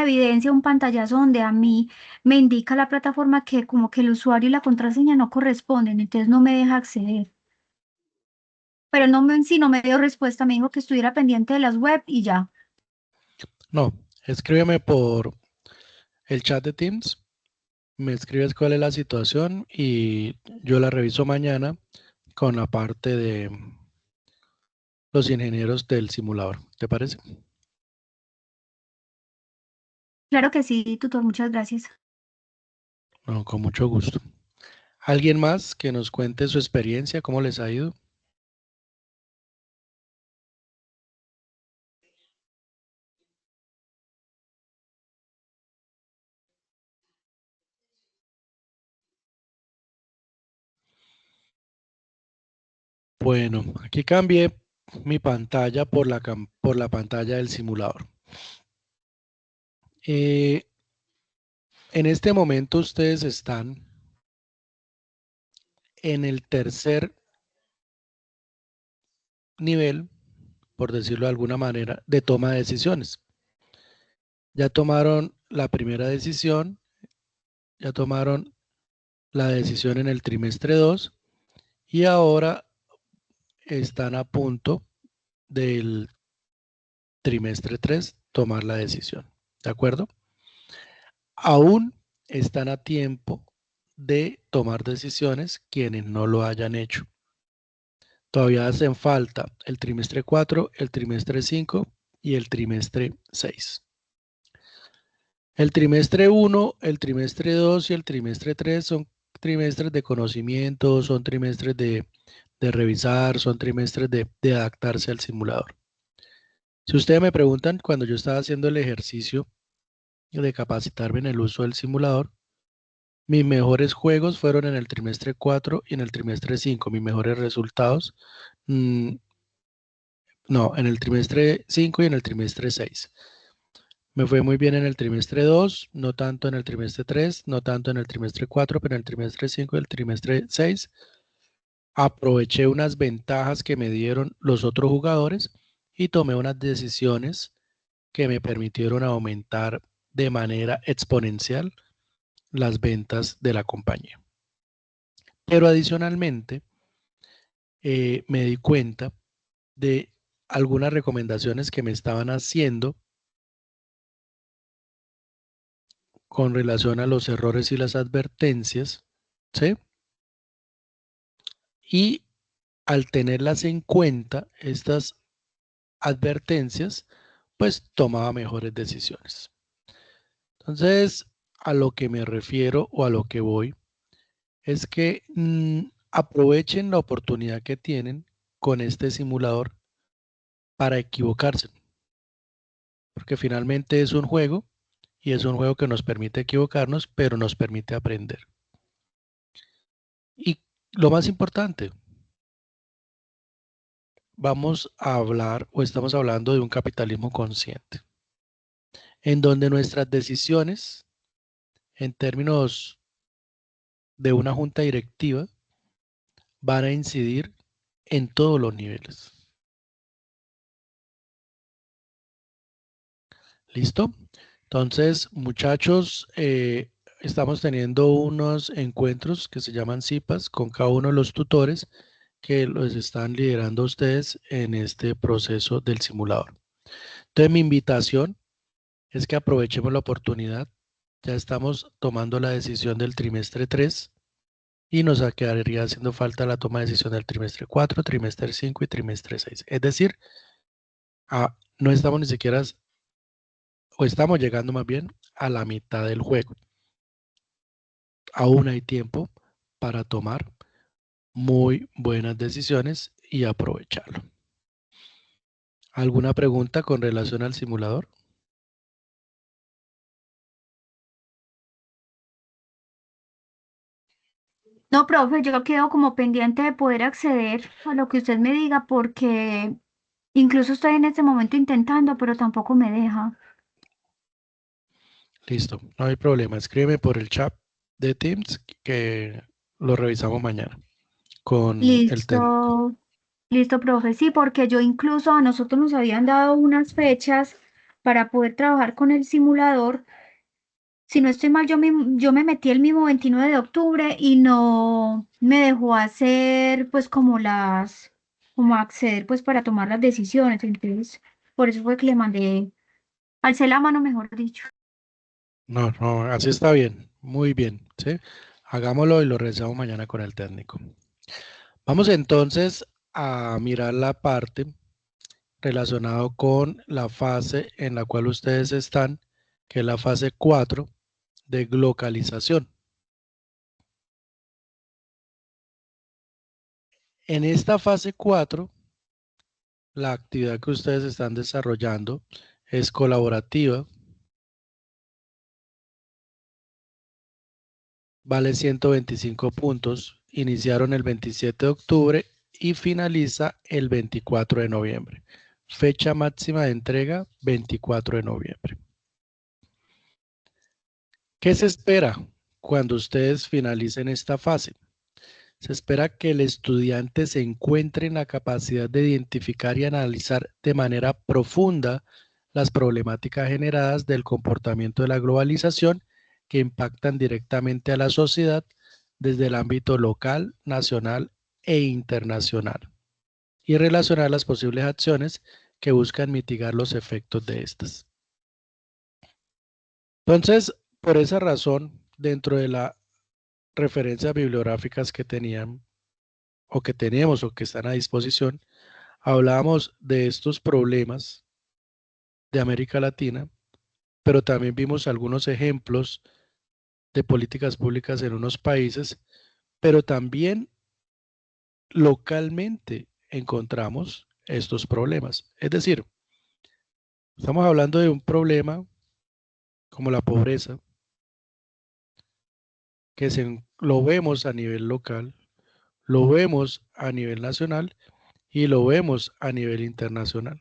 evidencia, un pantallazo donde a mí me indica la plataforma que como que el usuario y la contraseña no corresponden, entonces no me deja acceder. Pero él no me, en sí no me dio respuesta, me dijo que estuviera pendiente de las web y ya. No, escríbeme por el chat de Teams, me escribes cuál es la situación y yo la reviso mañana con la parte de los ingenieros del simulador. ¿Te parece? Claro que sí, tutor, muchas gracias. No, con mucho gusto. ¿Alguien más que nos cuente su experiencia, cómo les ha ido? Bueno, aquí cambié mi pantalla por por la pantalla del simulador. Eh, en este momento ustedes están en el tercer nivel, por decirlo de alguna manera, de toma de decisiones. Ya tomaron la primera decisión, ya tomaron la decisión en el trimestre 2 y ahora están a punto del trimestre 3 tomar la decisión. ¿De acuerdo? Aún están a tiempo de tomar decisiones quienes no lo hayan hecho. Todavía hacen falta el trimestre 4, el trimestre 5 y el trimestre 6. El trimestre 1, el trimestre 2 y el trimestre 3 son trimestres de conocimiento, son trimestres de revisar, son trimestres de adaptarse al simulador. Si ustedes me preguntan, cuando yo estaba haciendo el ejercicio de capacitarme en el uso del simulador, mis mejores juegos fueron en el trimestre 4 y en el trimestre 5. Mis mejores resultados, no, en el trimestre 5 y en el trimestre 6. Me fue muy bien en el trimestre 2, no tanto en el trimestre 3, no tanto en el trimestre 4, pero en el trimestre 5 y el trimestre 6 aproveché unas ventajas que me dieron los otros jugadores y tomé unas decisiones que me permitieron aumentar de manera exponencial las ventas de la compañía. Pero adicionalmente, me di cuenta de algunas recomendaciones que me estaban haciendo con relación a los errores y las advertencias, ¿sí? Y al tenerlas en cuenta, estas advertencias, pues tomaba mejores decisiones. Entonces, a lo que me refiero o a lo que voy es que aprovechen la oportunidad que tienen con este simulador para equivocarse, porque finalmente es un juego y es un juego que nos permite equivocarnos, pero nos permite aprender. Y lo más importante, vamos a hablar o estamos hablando de un capitalismo consciente, en donde nuestras decisiones en términos de una junta directiva van a incidir en todos los niveles. ¿Listo? Entonces, muchachos, estamos teniendo unos encuentros que se llaman CIPAS con cada uno de los tutores que los están liderando ustedes en este proceso del simulador. Entonces, mi invitación es que aprovechemos la oportunidad. Ya estamos tomando la decisión del trimestre 3 y nos quedaría haciendo falta la toma de decisión del trimestre 4, trimestre 5 y trimestre 6. Es decir, no estamos ni siquiera, o estamos llegando más bien a la mitad del juego. Aún hay tiempo para tomar muy buenas decisiones y aprovecharlo. ¿Alguna pregunta con relación al simulador? No, profe, yo quedo como pendiente de poder acceder a lo que usted me diga porque incluso estoy en este momento intentando, pero tampoco me deja. Listo, no hay problema. Escríbeme por el chat de Teams que lo revisamos mañana con el técnico. Listo, listo, profe. Sí, porque yo incluso a nosotros nos habían dado unas fechas para poder trabajar con el simulador. Si no estoy mal, yo me metí el mismo 29 de octubre y no me dejó hacer pues como acceder pues para tomar las decisiones. Entonces, por eso fue que le mandé, alcé la mano, mejor dicho. No, no, así está bien, muy bien, ¿sí? Hagámoslo y lo revisamos mañana con el técnico. Vamos entonces a mirar la parte relacionada con la fase en la cual ustedes están, que es la fase 4 de localización. En esta fase 4, la actividad que ustedes están desarrollando es colaborativa, vale 125 puntos, iniciaron el 27 de octubre y finaliza el 24 de noviembre. Fecha máxima de entrega, 24 de noviembre. ¿Qué se espera cuando ustedes finalicen esta fase? Se espera que el estudiante se encuentre en la capacidad de identificar y analizar de manera profunda las problemáticas generadas del comportamiento de la globalización que impactan directamente a la sociedad desde el ámbito local, nacional e internacional, y relacionar las posibles acciones que buscan mitigar los efectos de estas. Entonces, por esa razón, dentro de las referencias bibliográficas que tenían, o que tenemos o que están a disposición, hablábamos de estos problemas de América Latina, pero también vimos algunos ejemplos de políticas públicas en unos países, pero también localmente encontramos estos problemas. Es decir, estamos hablando de un problema como la pobreza, que lo vemos a nivel local, lo vemos a nivel nacional y lo vemos a nivel internacional.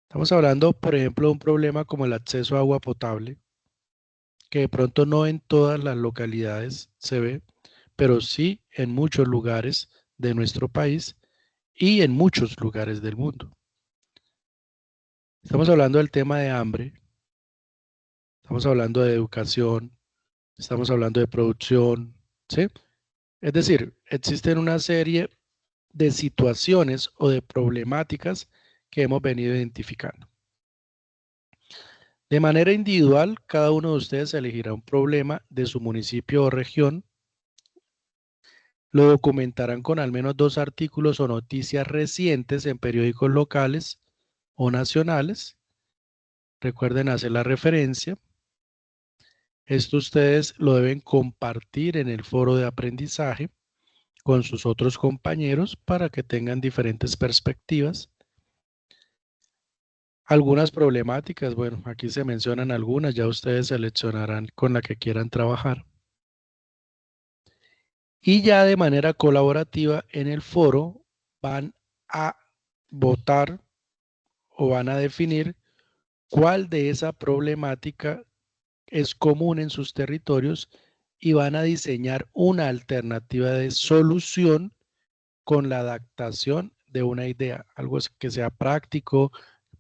Estamos hablando, por ejemplo, de un problema como el acceso a agua potable, que de pronto no en todas las localidades se ve, pero sí en muchos lugares de nuestro país y en muchos lugares del mundo. Estamos hablando del tema de hambre, estamos hablando de educación, estamos hablando de producción, ¿sí? Es decir, existen una serie de situaciones o de problemáticas que hemos venido identificando. De manera individual, cada uno de ustedes elegirá un problema de su municipio o región. Lo documentarán con al menos 2 artículos o noticias recientes en periódicos locales o nacionales. Recuerden hacer la referencia. Esto ustedes lo deben compartir en el foro de aprendizaje con sus otros compañeros para que tengan diferentes perspectivas. Algunas problemáticas, bueno, aquí se mencionan algunas, ya ustedes seleccionarán con la que quieran trabajar. Y ya de manera colaborativa en el foro van a votar o van a definir cuál de esa problemática es común en sus territorios y van a diseñar una alternativa de solución con la adaptación de una idea, algo que sea práctico,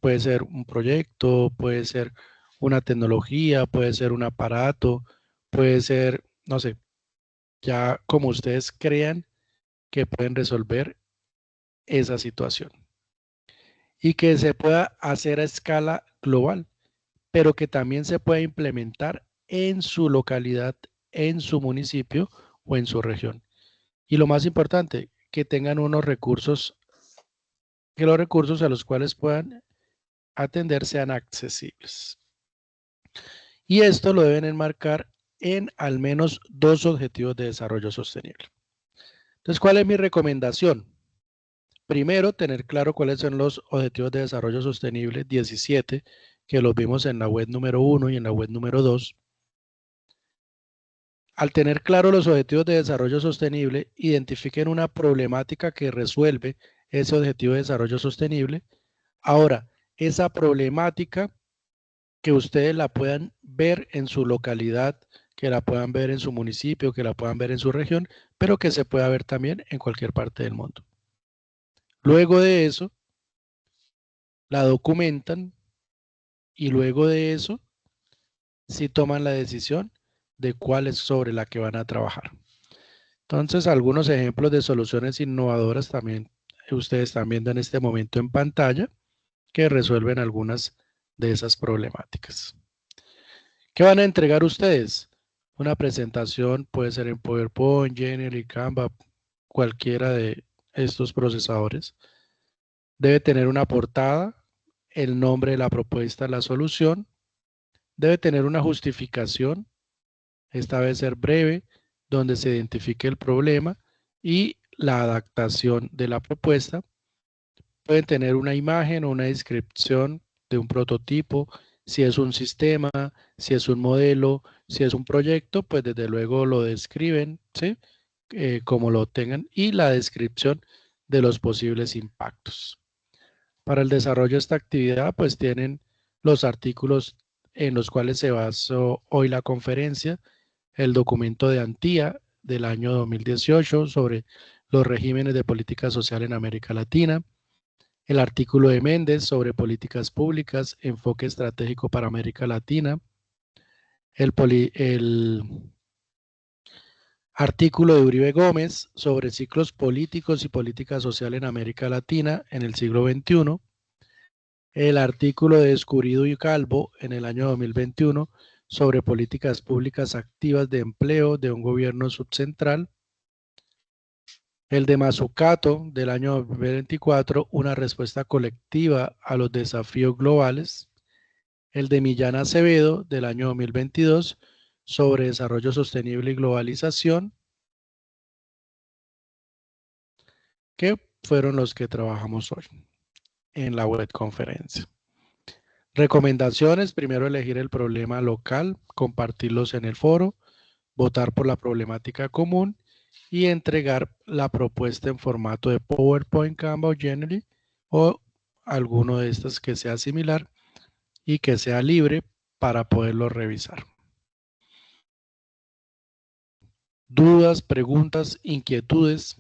puede ser un proyecto, puede ser una tecnología, puede ser un aparato, puede ser, no sé, ya como ustedes crean que pueden resolver esa situación y que se pueda hacer a escala global, pero que también se pueda implementar en su localidad, en su municipio o en su región. Y lo más importante, que tengan unos recursos, que los recursos a los cuales puedan atender sean accesibles. Y esto lo deben enmarcar en al menos 2 objetivos de desarrollo sostenible. Entonces, ¿cuál es mi recomendación? Primero, tener claro cuáles son los objetivos de desarrollo sostenible 17, que los vimos en la web número 1 y en la web número 2. Al tener claro los objetivos de desarrollo sostenible, identifiquen una problemática que resuelve ese objetivo de desarrollo sostenible. Ahora, esa problemática que ustedes la puedan ver en su localidad, que la puedan ver en su municipio, que la puedan ver en su región, pero que se pueda ver también en cualquier parte del mundo. Luego de eso, la documentan y luego de eso, sí toman la decisión de cuál es sobre la que van a trabajar. Entonces, algunos ejemplos de soluciones innovadoras también ustedes están viendo en este momento en pantalla que resuelven algunas de esas problemáticas. ¿Qué van a entregar ustedes? Una presentación, puede ser en PowerPoint, Genially, Canva, cualquiera de estos procesadores. Debe tener una portada, el nombre de la propuesta, la solución. Debe tener una justificación, esta debe ser breve, donde se identifique el problema y la adaptación de la propuesta. Pueden tener una imagen o una descripción de un prototipo, si es un sistema, si es un modelo, si es un proyecto, pues desde luego lo describen, ¿sí? Como lo tengan, y la descripción de los posibles impactos. Para el desarrollo de esta actividad, pues tienen los artículos en los cuales se basó hoy la conferencia, el documento de ANTIA del año 2018 sobre los regímenes de política social en América Latina, el artículo de Méndez sobre políticas públicas, enfoque estratégico para América Latina, el artículo de Uribe Gómez sobre ciclos políticos y política social en América Latina en el siglo XXI, el artículo de Escurido y Calvo en el año 2021 sobre políticas públicas activas de empleo de un gobierno subcentral, El de Mazzucato del año 2024, una respuesta colectiva a los desafíos globales. El de Millán Acevedo del año 2022 sobre desarrollo sostenible y globalización, que fueron los que trabajamos hoy en la web conferencia. Recomendaciones: primero elegir el problema local, compartirlos en el foro, votar por la problemática común y entregar la propuesta en formato de PowerPoint, Canva o Genially o alguno de estos que sea similar y que sea libre para poderlo revisar. Dudas, preguntas, inquietudes.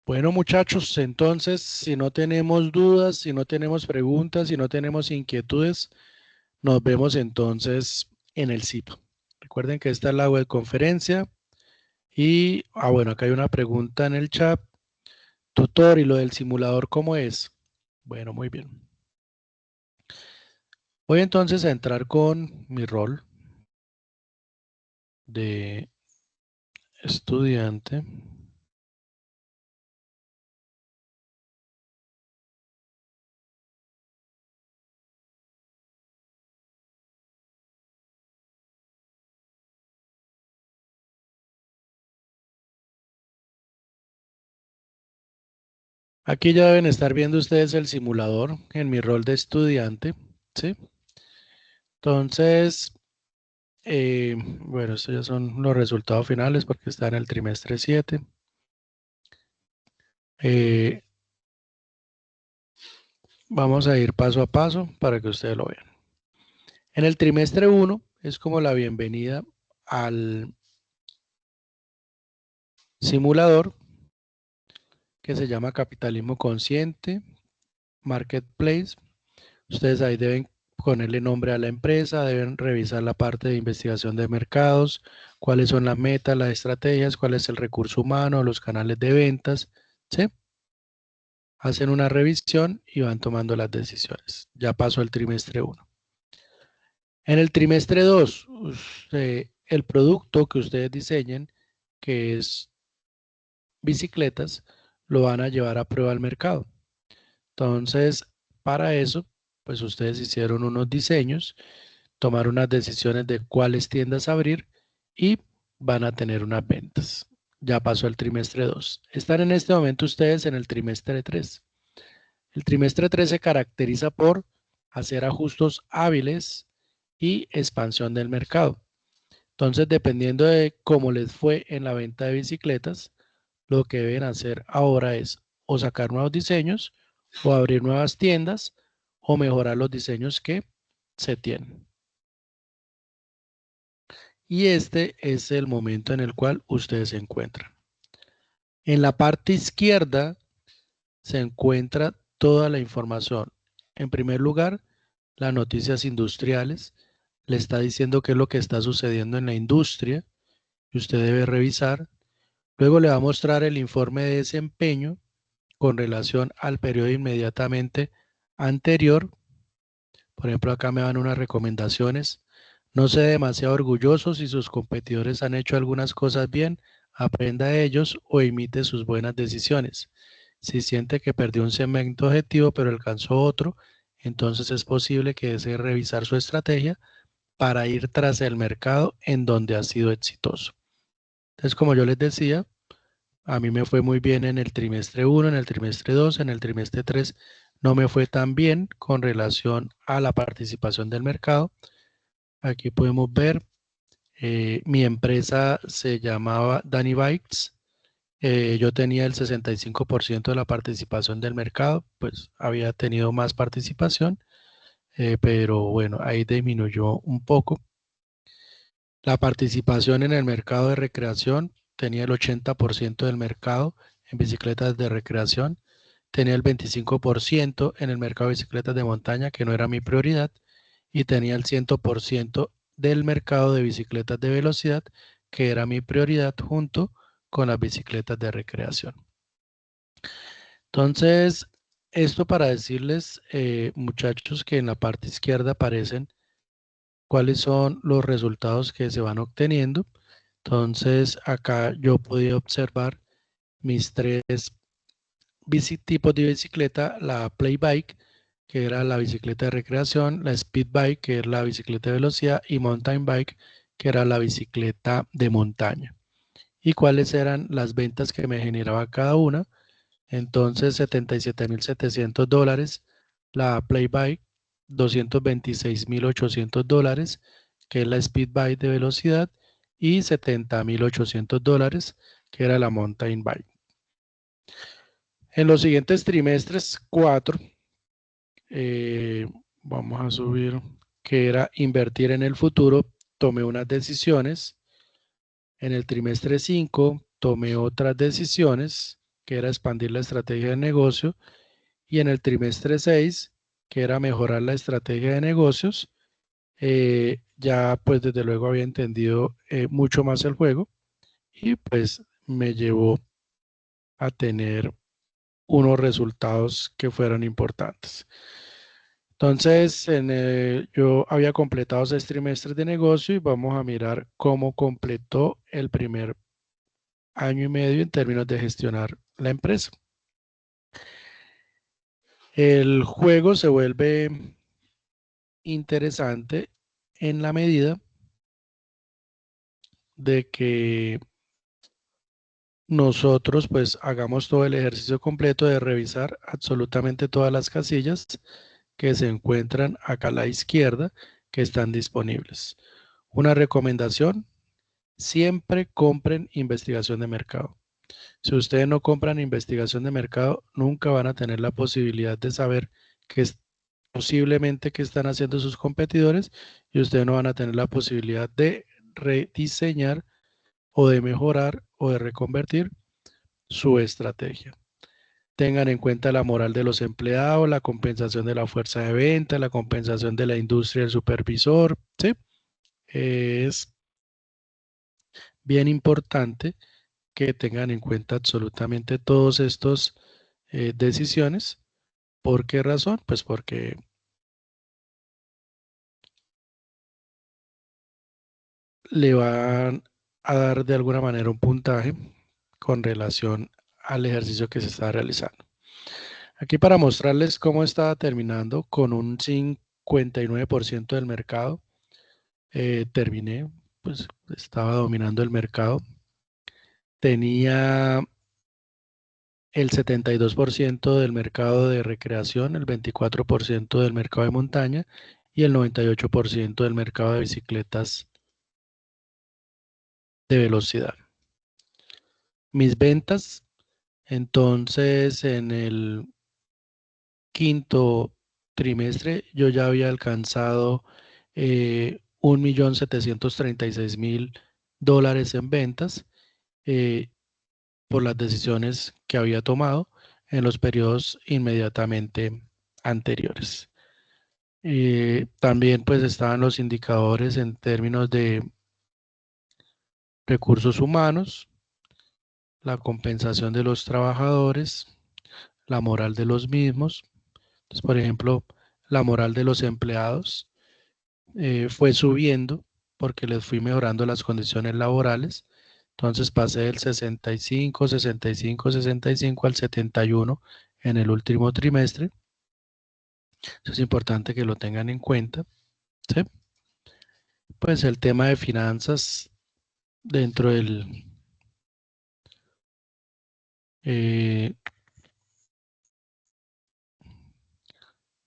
Bueno, muchachos, entonces, si no tenemos dudas, si no tenemos preguntas, si no tenemos inquietudes, nos vemos entonces en el CIP. Recuerden que esta es la web conferencia y, bueno, acá hay una pregunta en el chat. Tutor, ¿y lo del simulador cómo es? Bueno, muy bien. Voy entonces a entrar con mi rol de estudiante. Aquí ya deben estar viendo ustedes el simulador en mi rol de estudiante, ¿sí? Entonces, bueno, estos ya son los resultados finales porque está en el trimestre 7. Vamos a ir paso a paso para que ustedes lo vean. En el trimestre 1 es como la bienvenida al simulador que se llama Capitalismo Consciente, Marketplace. Ustedes ahí deben ponerle nombre a la empresa, deben revisar la parte de investigación de mercados, cuáles son las metas, las estrategias, cuál es el recurso humano, los canales de ventas, ¿sí? Hacen una revisión y van tomando las decisiones. Ya pasó el trimestre 1. En el trimestre 2, el producto que ustedes diseñen, que es bicicletas, lo van a llevar a prueba al mercado. Entonces, para eso, pues ustedes hicieron unos diseños, tomaron unas decisiones de cuáles tiendas abrir y van a tener unas ventas. Ya pasó el trimestre 2. Están en este momento ustedes en el trimestre 3. El trimestre 3 se caracteriza por hacer ajustes hábiles y expansión del mercado. Entonces, dependiendo de cómo les fue en la venta de bicicletas, lo que deben hacer ahora es o sacar nuevos diseños o abrir nuevas tiendas o mejorar los diseños que se tienen. Y este es el momento en el cual ustedes se encuentran. En la parte izquierda se encuentra toda la información. En primer lugar, las noticias industriales. Le está diciendo qué es lo que está sucediendo en la industria que usted debe revisar. Luego le va a mostrar el informe de desempeño con relación al periodo inmediatamente anterior. Por ejemplo, acá me dan unas recomendaciones. No sea demasiado orgulloso si sus competidores han hecho algunas cosas bien, aprenda de ellos o imite sus buenas decisiones. Si siente que perdió un segmento objetivo pero alcanzó otro, entonces es posible que desee revisar su estrategia para ir tras el mercado en donde ha sido exitoso. Entonces, como yo les decía, a mí me fue muy bien en el trimestre 1, en el trimestre 2, en el trimestre 3 no me fue tan bien con relación a la participación del mercado. Aquí podemos ver, mi empresa se llamaba Danny Bikes. Yo tenía el 65% de la participación del mercado, pues había tenido más participación, pero bueno, ahí disminuyó un poco. La participación en el mercado de recreación tenía el 80% del mercado en bicicletas de recreación, tenía el 25% en el mercado de bicicletas de montaña, que no era mi prioridad, y tenía el 100% del mercado de bicicletas de velocidad, que era mi prioridad junto con las bicicletas de recreación. Entonces, esto para decirles, muchachos, que en la parte izquierda aparecen cuáles son los resultados que se van obteniendo. Entonces, acá yo podía observar mis tres tipos de bicicleta: la Play Bike, que era la bicicleta de recreación; la Speed Bike, que era la bicicleta de velocidad; y Mountain Bike, que era la bicicleta de montaña. Y cuáles eran las ventas que me generaba cada una. Entonces, $77.700 la Play Bike, $226.800, que es la Speed Bike de velocidad, y $70.800, que era la Mountain Bike. En los siguientes trimestres, 4, vamos a subir, que era invertir en el futuro, tomé unas decisiones. En el trimestre 5 tomé otras decisiones, que era expandir la estrategia de negocio. Y en el trimestre 6, que era mejorar la estrategia de negocios, ya pues desde luego había entendido mucho más el juego, y pues me llevó a tener unos resultados que fueron importantes. Entonces, yo había completado 6 trimestres de negocio y vamos a mirar cómo completó el primer año y medio en términos de gestionar la empresa. El juego se vuelve interesante en la medida de que nosotros pues hagamos todo el ejercicio completo de revisar absolutamente todas las casillas que se encuentran acá a la izquierda, que están disponibles. Una recomendación: siempre compren investigación de mercado. Si ustedes no compran investigación de mercado, nunca van a tener la posibilidad de saber qué es posiblemente qué están haciendo sus competidores, y ustedes no van a tener la posibilidad de rediseñar o de mejorar o de reconvertir su estrategia. Tengan en cuenta la moral de los empleados, la compensación de la fuerza de venta, la compensación de la industria del supervisor, ¿sí? Es bien importante que tengan en cuenta absolutamente todos estos decisiones. ¿Por qué razón? Pues porque le van a dar de alguna manera un puntaje con relación al ejercicio que se está realizando. Aquí para mostrarles cómo estaba terminando con un 59% del mercado. Terminé, pues estaba dominando el mercado. Tenía el 72% del mercado de recreación, el 24% del mercado de montaña y el 98% del mercado de bicicletas de velocidad. Mis ventas, entonces, en el quinto trimestre yo ya había alcanzado $1.736.000 en ventas, por las decisiones que había tomado en los periodos inmediatamente anteriores. También pues estaban los indicadores en términos de recursos humanos, la compensación de los trabajadores, la moral de los mismos. Entonces, por ejemplo, la moral de los empleados fue subiendo porque les fui mejorando las condiciones laborales. Entonces pasé del 65, 65, 65 al 71 en el último trimestre. Eso es importante que lo tengan en cuenta, ¿sí? Pues el tema de finanzas dentro del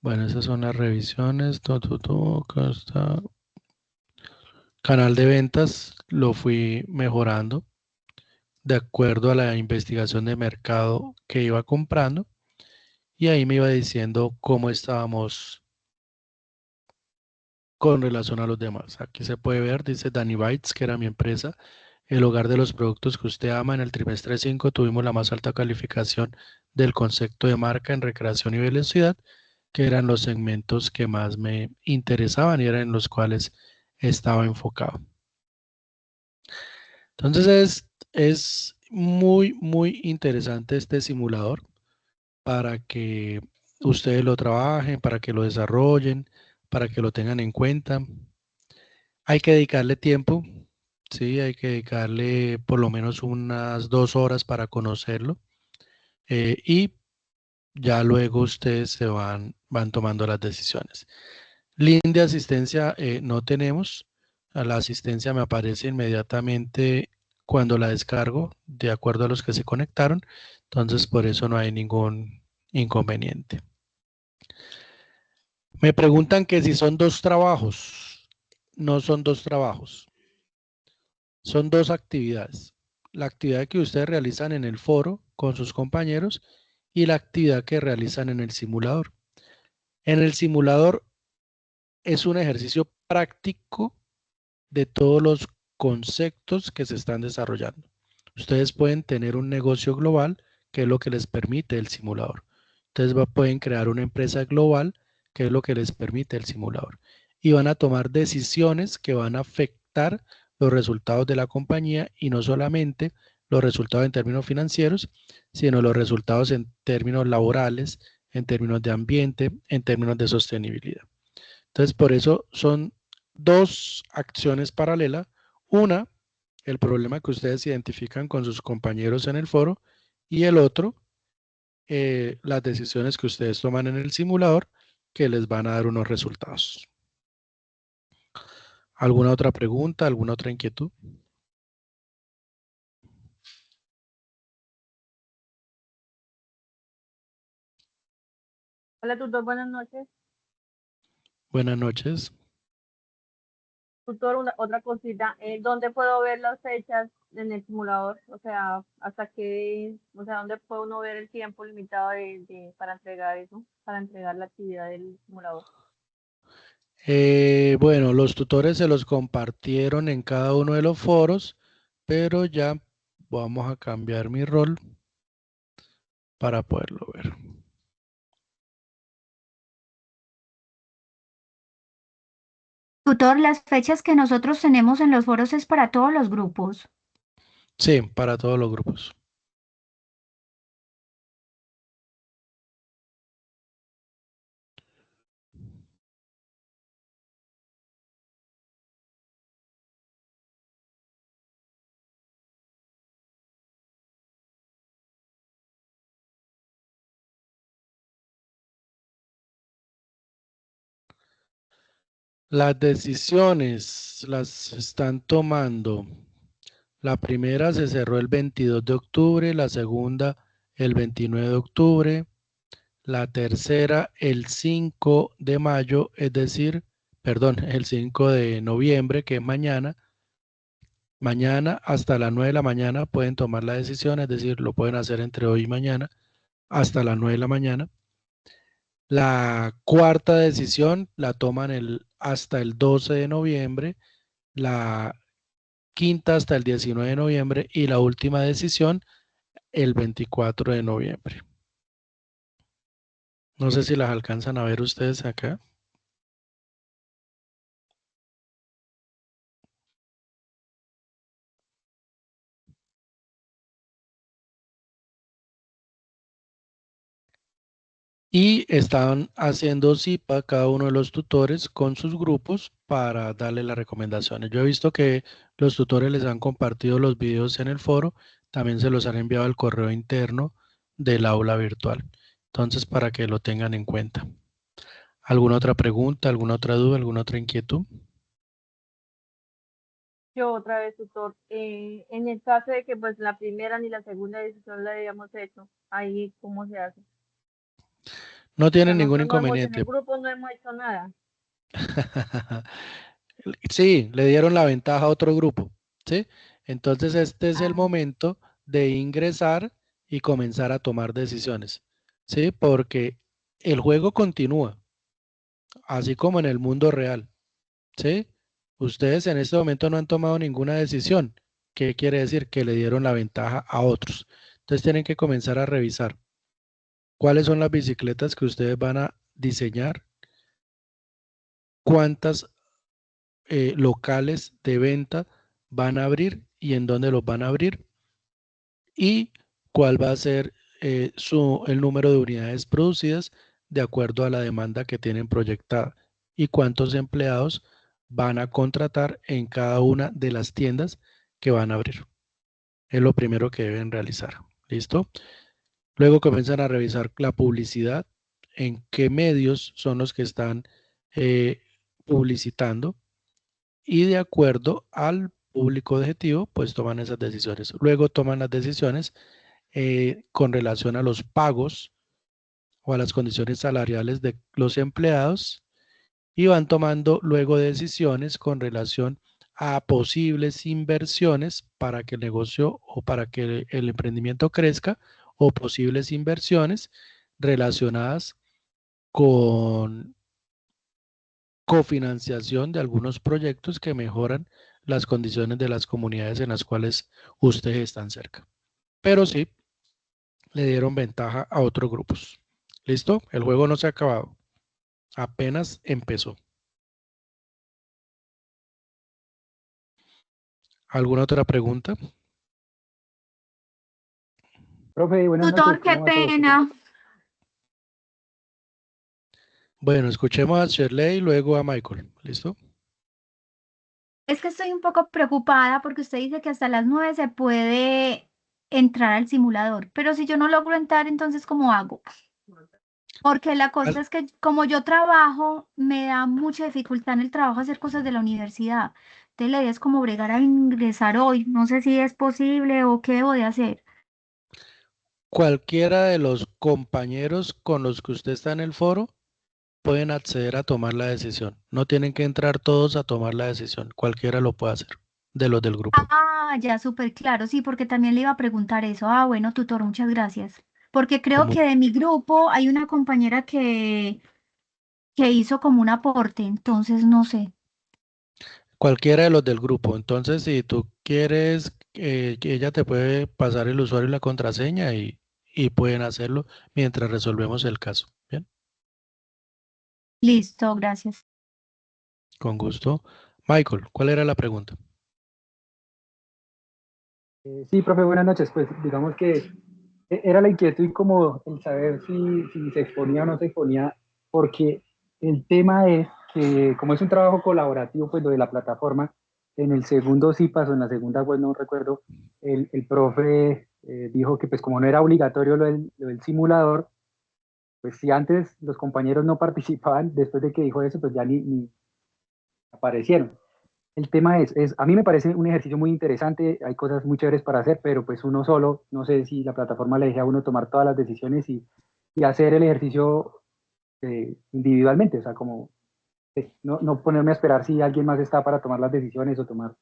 bueno, esas son las revisiones. Acá está. Canal de ventas lo fui mejorando de acuerdo a la investigación de mercado que iba comprando, y ahí me iba diciendo cómo estábamos con relación a los demás. Aquí se puede ver, dice Danny Bytes, que era mi empresa, el hogar de los productos que usted ama. En el trimestre 5 tuvimos la más alta calificación del concepto de marca en recreación y velocidad. que eran los segmentos que más me interesaban y eran en los cuales estaba enfocado. Entonces es muy, muy interesante este simulador para que ustedes lo trabajen, para que lo desarrollen, para que lo tengan en cuenta. Hay que dedicarle tiempo, sí, hay que dedicarle por lo menos unas 2 horas para conocerlo y ya luego ustedes van tomando las decisiones. Link de asistencia no tenemos. A la asistencia me aparece inmediatamente cuando la descargo, de acuerdo a los que se conectaron. Entonces, por eso no hay ningún inconveniente. Me preguntan que si son 2 trabajos. No son 2 trabajos. Son 2 actividades. La actividad que ustedes realizan en el foro con sus compañeros y la actividad que realizan en el simulador. En el simulador es un ejercicio práctico de todos los conceptos que se están desarrollando. Ustedes pueden tener un negocio global, que es lo que les permite el simulador. Ustedes pueden crear una empresa global, que es lo que les permite el simulador. Y van a tomar decisiones que van a afectar los resultados de la compañía y no solamente los resultados en términos financieros, sino los resultados en términos laborales, en términos de ambiente, en términos de sostenibilidad. Entonces, por eso son 2 acciones paralelas. Una, el problema que ustedes identifican con sus compañeros en el foro, y el otro, las decisiones que ustedes toman en el simulador que les van a dar unos resultados. ¿Alguna otra pregunta? ¿Alguna otra inquietud? Hola, tutor, buenas noches. Buenas noches. Tutor, otra cosita, ¿dónde puedo ver las fechas en el simulador? O sea, ¿dónde puede uno ver el tiempo limitado para entregar eso, para entregar la actividad del simulador? Bueno, los tutores se los compartieron en cada uno de los foros, pero ya vamos a cambiar mi rol para poderlo ver. Tutor, las fechas que nosotros tenemos en los foros es para todos los grupos. Sí, para todos los grupos. Las decisiones las están tomando. La primera se cerró el 22 de octubre, la segunda el 29 de octubre, la tercera el 5 de mayo, es decir, perdón, el 5 de noviembre, que es mañana. Mañana hasta las 9 de la mañana pueden tomar la decisión, es decir, lo pueden hacer entre hoy y mañana hasta las 9 de la mañana. La cuarta decisión la toman hasta el 12 de noviembre, la quinta hasta el 19 de noviembre y la última decisión el 24 de noviembre. No sé si las alcanzan a ver ustedes acá. Y están haciendo CIPA cada uno de los tutores con sus grupos para darle las recomendaciones. Yo he visto que los tutores les han compartido los videos en el foro, también se los han enviado al correo interno del aula virtual. Entonces, para que lo tengan en cuenta. ¿Alguna otra pregunta, alguna otra duda, alguna otra inquietud? Yo otra vez, tutor, en el caso de que pues la primera ni la segunda decisión la hayamos hecho, ahí ¿cómo se hace? No O sea, tienen ningún nosotros no hemos, en el inconveniente. grupo no hemos hecho nada. Sí, le dieron la ventaja a otro grupo, ¿sí? Entonces este es el Ah, momento de ingresar y comenzar a tomar decisiones, ¿sí? Porque el juego continúa, así como en el mundo real, ¿sí? Ustedes en este momento no han tomado ninguna decisión. ¿Qué quiere decir? Que le dieron la ventaja a otros. Entonces tienen que comenzar a revisar cuáles son las bicicletas que ustedes van a diseñar cuántas locales de venta van a abrir y en dónde los van a abrir y cuál va a ser el número de unidades producidas de acuerdo a la demanda que tienen proyectada y cuántos empleados van a contratar en cada una de las tiendas que van a abrir. Es lo primero que deben realizar. ¿Listo? Luego comienzan a revisar la publicidad, en qué medios son los que están publicitando y de acuerdo al público objetivo, pues toman esas decisiones. Luego toman las decisiones con relación a los pagos o a las condiciones salariales de los empleados y van tomando luego decisiones con relación a posibles inversiones para que el negocio o para que el emprendimiento crezca o posibles inversiones relacionadas con cofinanciación de algunos proyectos que mejoran las condiciones de las comunidades en las cuales ustedes están cerca. Pero sí, le dieron ventaja a otros grupos. ¿Listo? El juego no se ha acabado. Apenas empezó. ¿Alguna otra pregunta? Profe, buenas Tutor, noches. qué ¿Cómo va todo? pena. Bueno, escuchemos a Shirley y luego a Michael. ¿Listo? Es que estoy un poco preocupada porque usted dice que hasta las 9 se puede entrar al simulador, pero si yo no logro entrar, entonces ¿cómo hago? Porque la cosa es que como yo trabajo, me da mucha dificultad en el trabajo hacer cosas de la universidad. Entonces la idea es como bregar a ingresar hoy. No sé si es posible o qué debo de hacer. Cualquiera de los compañeros con los que usted está en el foro pueden acceder a tomar la decisión. No tienen que entrar todos a tomar la decisión. Cualquiera lo puede hacer, de los del grupo. Ah, ya, súper claro. Sí, porque también le iba a preguntar eso. Ah, bueno, tutor, muchas gracias. Porque creo Como que de mi grupo hay una compañera que hizo como un aporte, entonces no sé. cualquiera de los del grupo. Entonces, si tú quieres, que ella te puede pasar el usuario y la contraseña y pueden hacerlo mientras resolvemos el caso. Bien, Listo, gracias. con gusto. Michael, ¿cuál era la pregunta? Sí, profe, buenas noches. Pues digamos que era la inquietud y como el saber si se exponía o no se exponía, porque el tema es que como es un trabajo colaborativo, pues lo de la plataforma, en el segundo sí pasó, en la segunda pues no recuerdo, el profe dijo que pues como no era obligatorio lo del simulador, pues si antes los compañeros no participaban, después de que dijo eso, pues ya ni aparecieron. El tema a mí me parece un ejercicio muy interesante, hay cosas muy chéveres para hacer, pero pues uno solo, no sé si la plataforma le deja a uno tomar todas las decisiones y hacer el ejercicio individualmente, o sea, como no ponerme a esperar si alguien más está para tomar las decisiones o tomar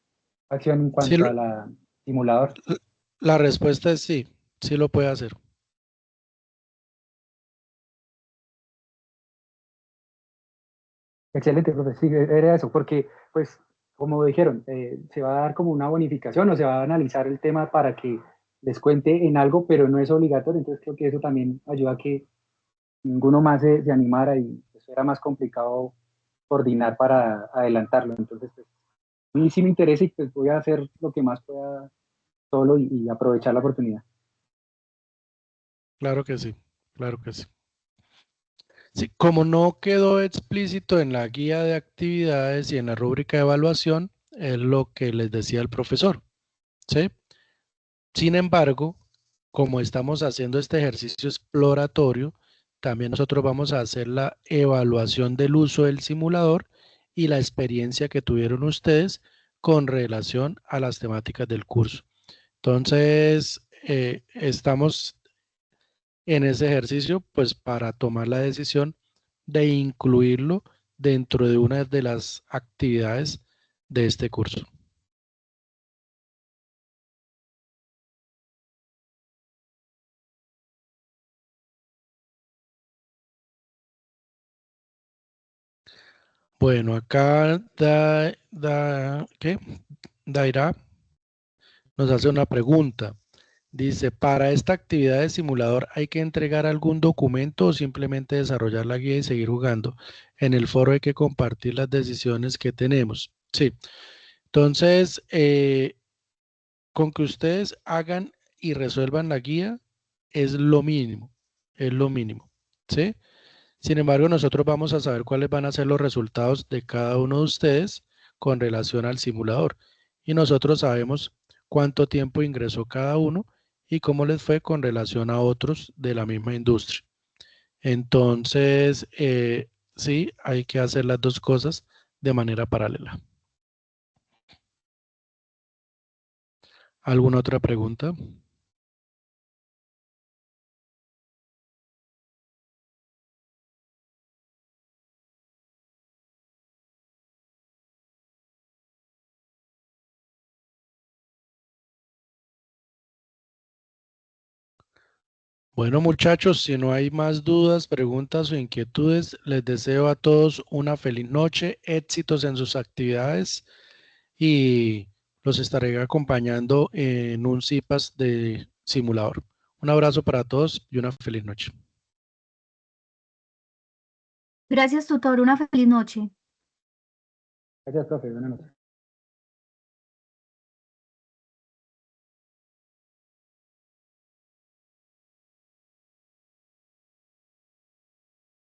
acción en Sí, cuanto a la simulador. la respuesta es sí, sí lo puede hacer. Excelente, profe, sí, era eso, porque pues como dijeron, se va a dar como una bonificación o se va a analizar el tema para que les cuente en algo, pero no es obligatorio, entonces creo que eso también ayuda a que ninguno más se animara y eso era más complicado coordinar para adelantarlo. Entonces, pues, a mí sí me interesa y pues voy a hacer lo que más pueda solo y aprovechar la oportunidad. Claro que sí, claro que sí. Sí, como no quedó explícito en la guía de actividades y en la rúbrica de evaluación, es lo que les decía el profesor, ¿sí? Sin embargo, como estamos haciendo este ejercicio exploratorio, también nosotros vamos a hacer la evaluación del uso del simulador y la experiencia que tuvieron ustedes con relación a las temáticas del curso. Entonces, estamos en ese ejercicio, pues para tomar la decisión de incluirlo dentro de una de las actividades de este curso. Bueno, acá ¿qué? Daira nos hace una pregunta. Dice, para esta actividad de simulador hay que entregar algún documento o simplemente desarrollar la guía y seguir jugando. En el foro hay que compartir las decisiones que tenemos. Sí. Entonces, con que ustedes hagan y resuelvan la guía es lo mínimo. Es lo mínimo. ¿Sí? Sin embargo, nosotros vamos a saber cuáles van a ser los resultados de cada uno de ustedes con relación al simulador. Y nosotros sabemos cuánto tiempo ingresó cada uno y cómo les fue con relación a otros de la misma industria. Entonces, sí, hay que hacer las dos cosas de manera paralela. ¿Alguna otra pregunta? Bueno, muchachos, si no hay más dudas, preguntas o inquietudes, les deseo a todos una feliz noche, éxitos en sus actividades y los estaré acompañando en un CIPAS de simulador. Un abrazo para todos y una feliz noche. Gracias, tutor. Una feliz noche. Gracias, profe. Buenas noches.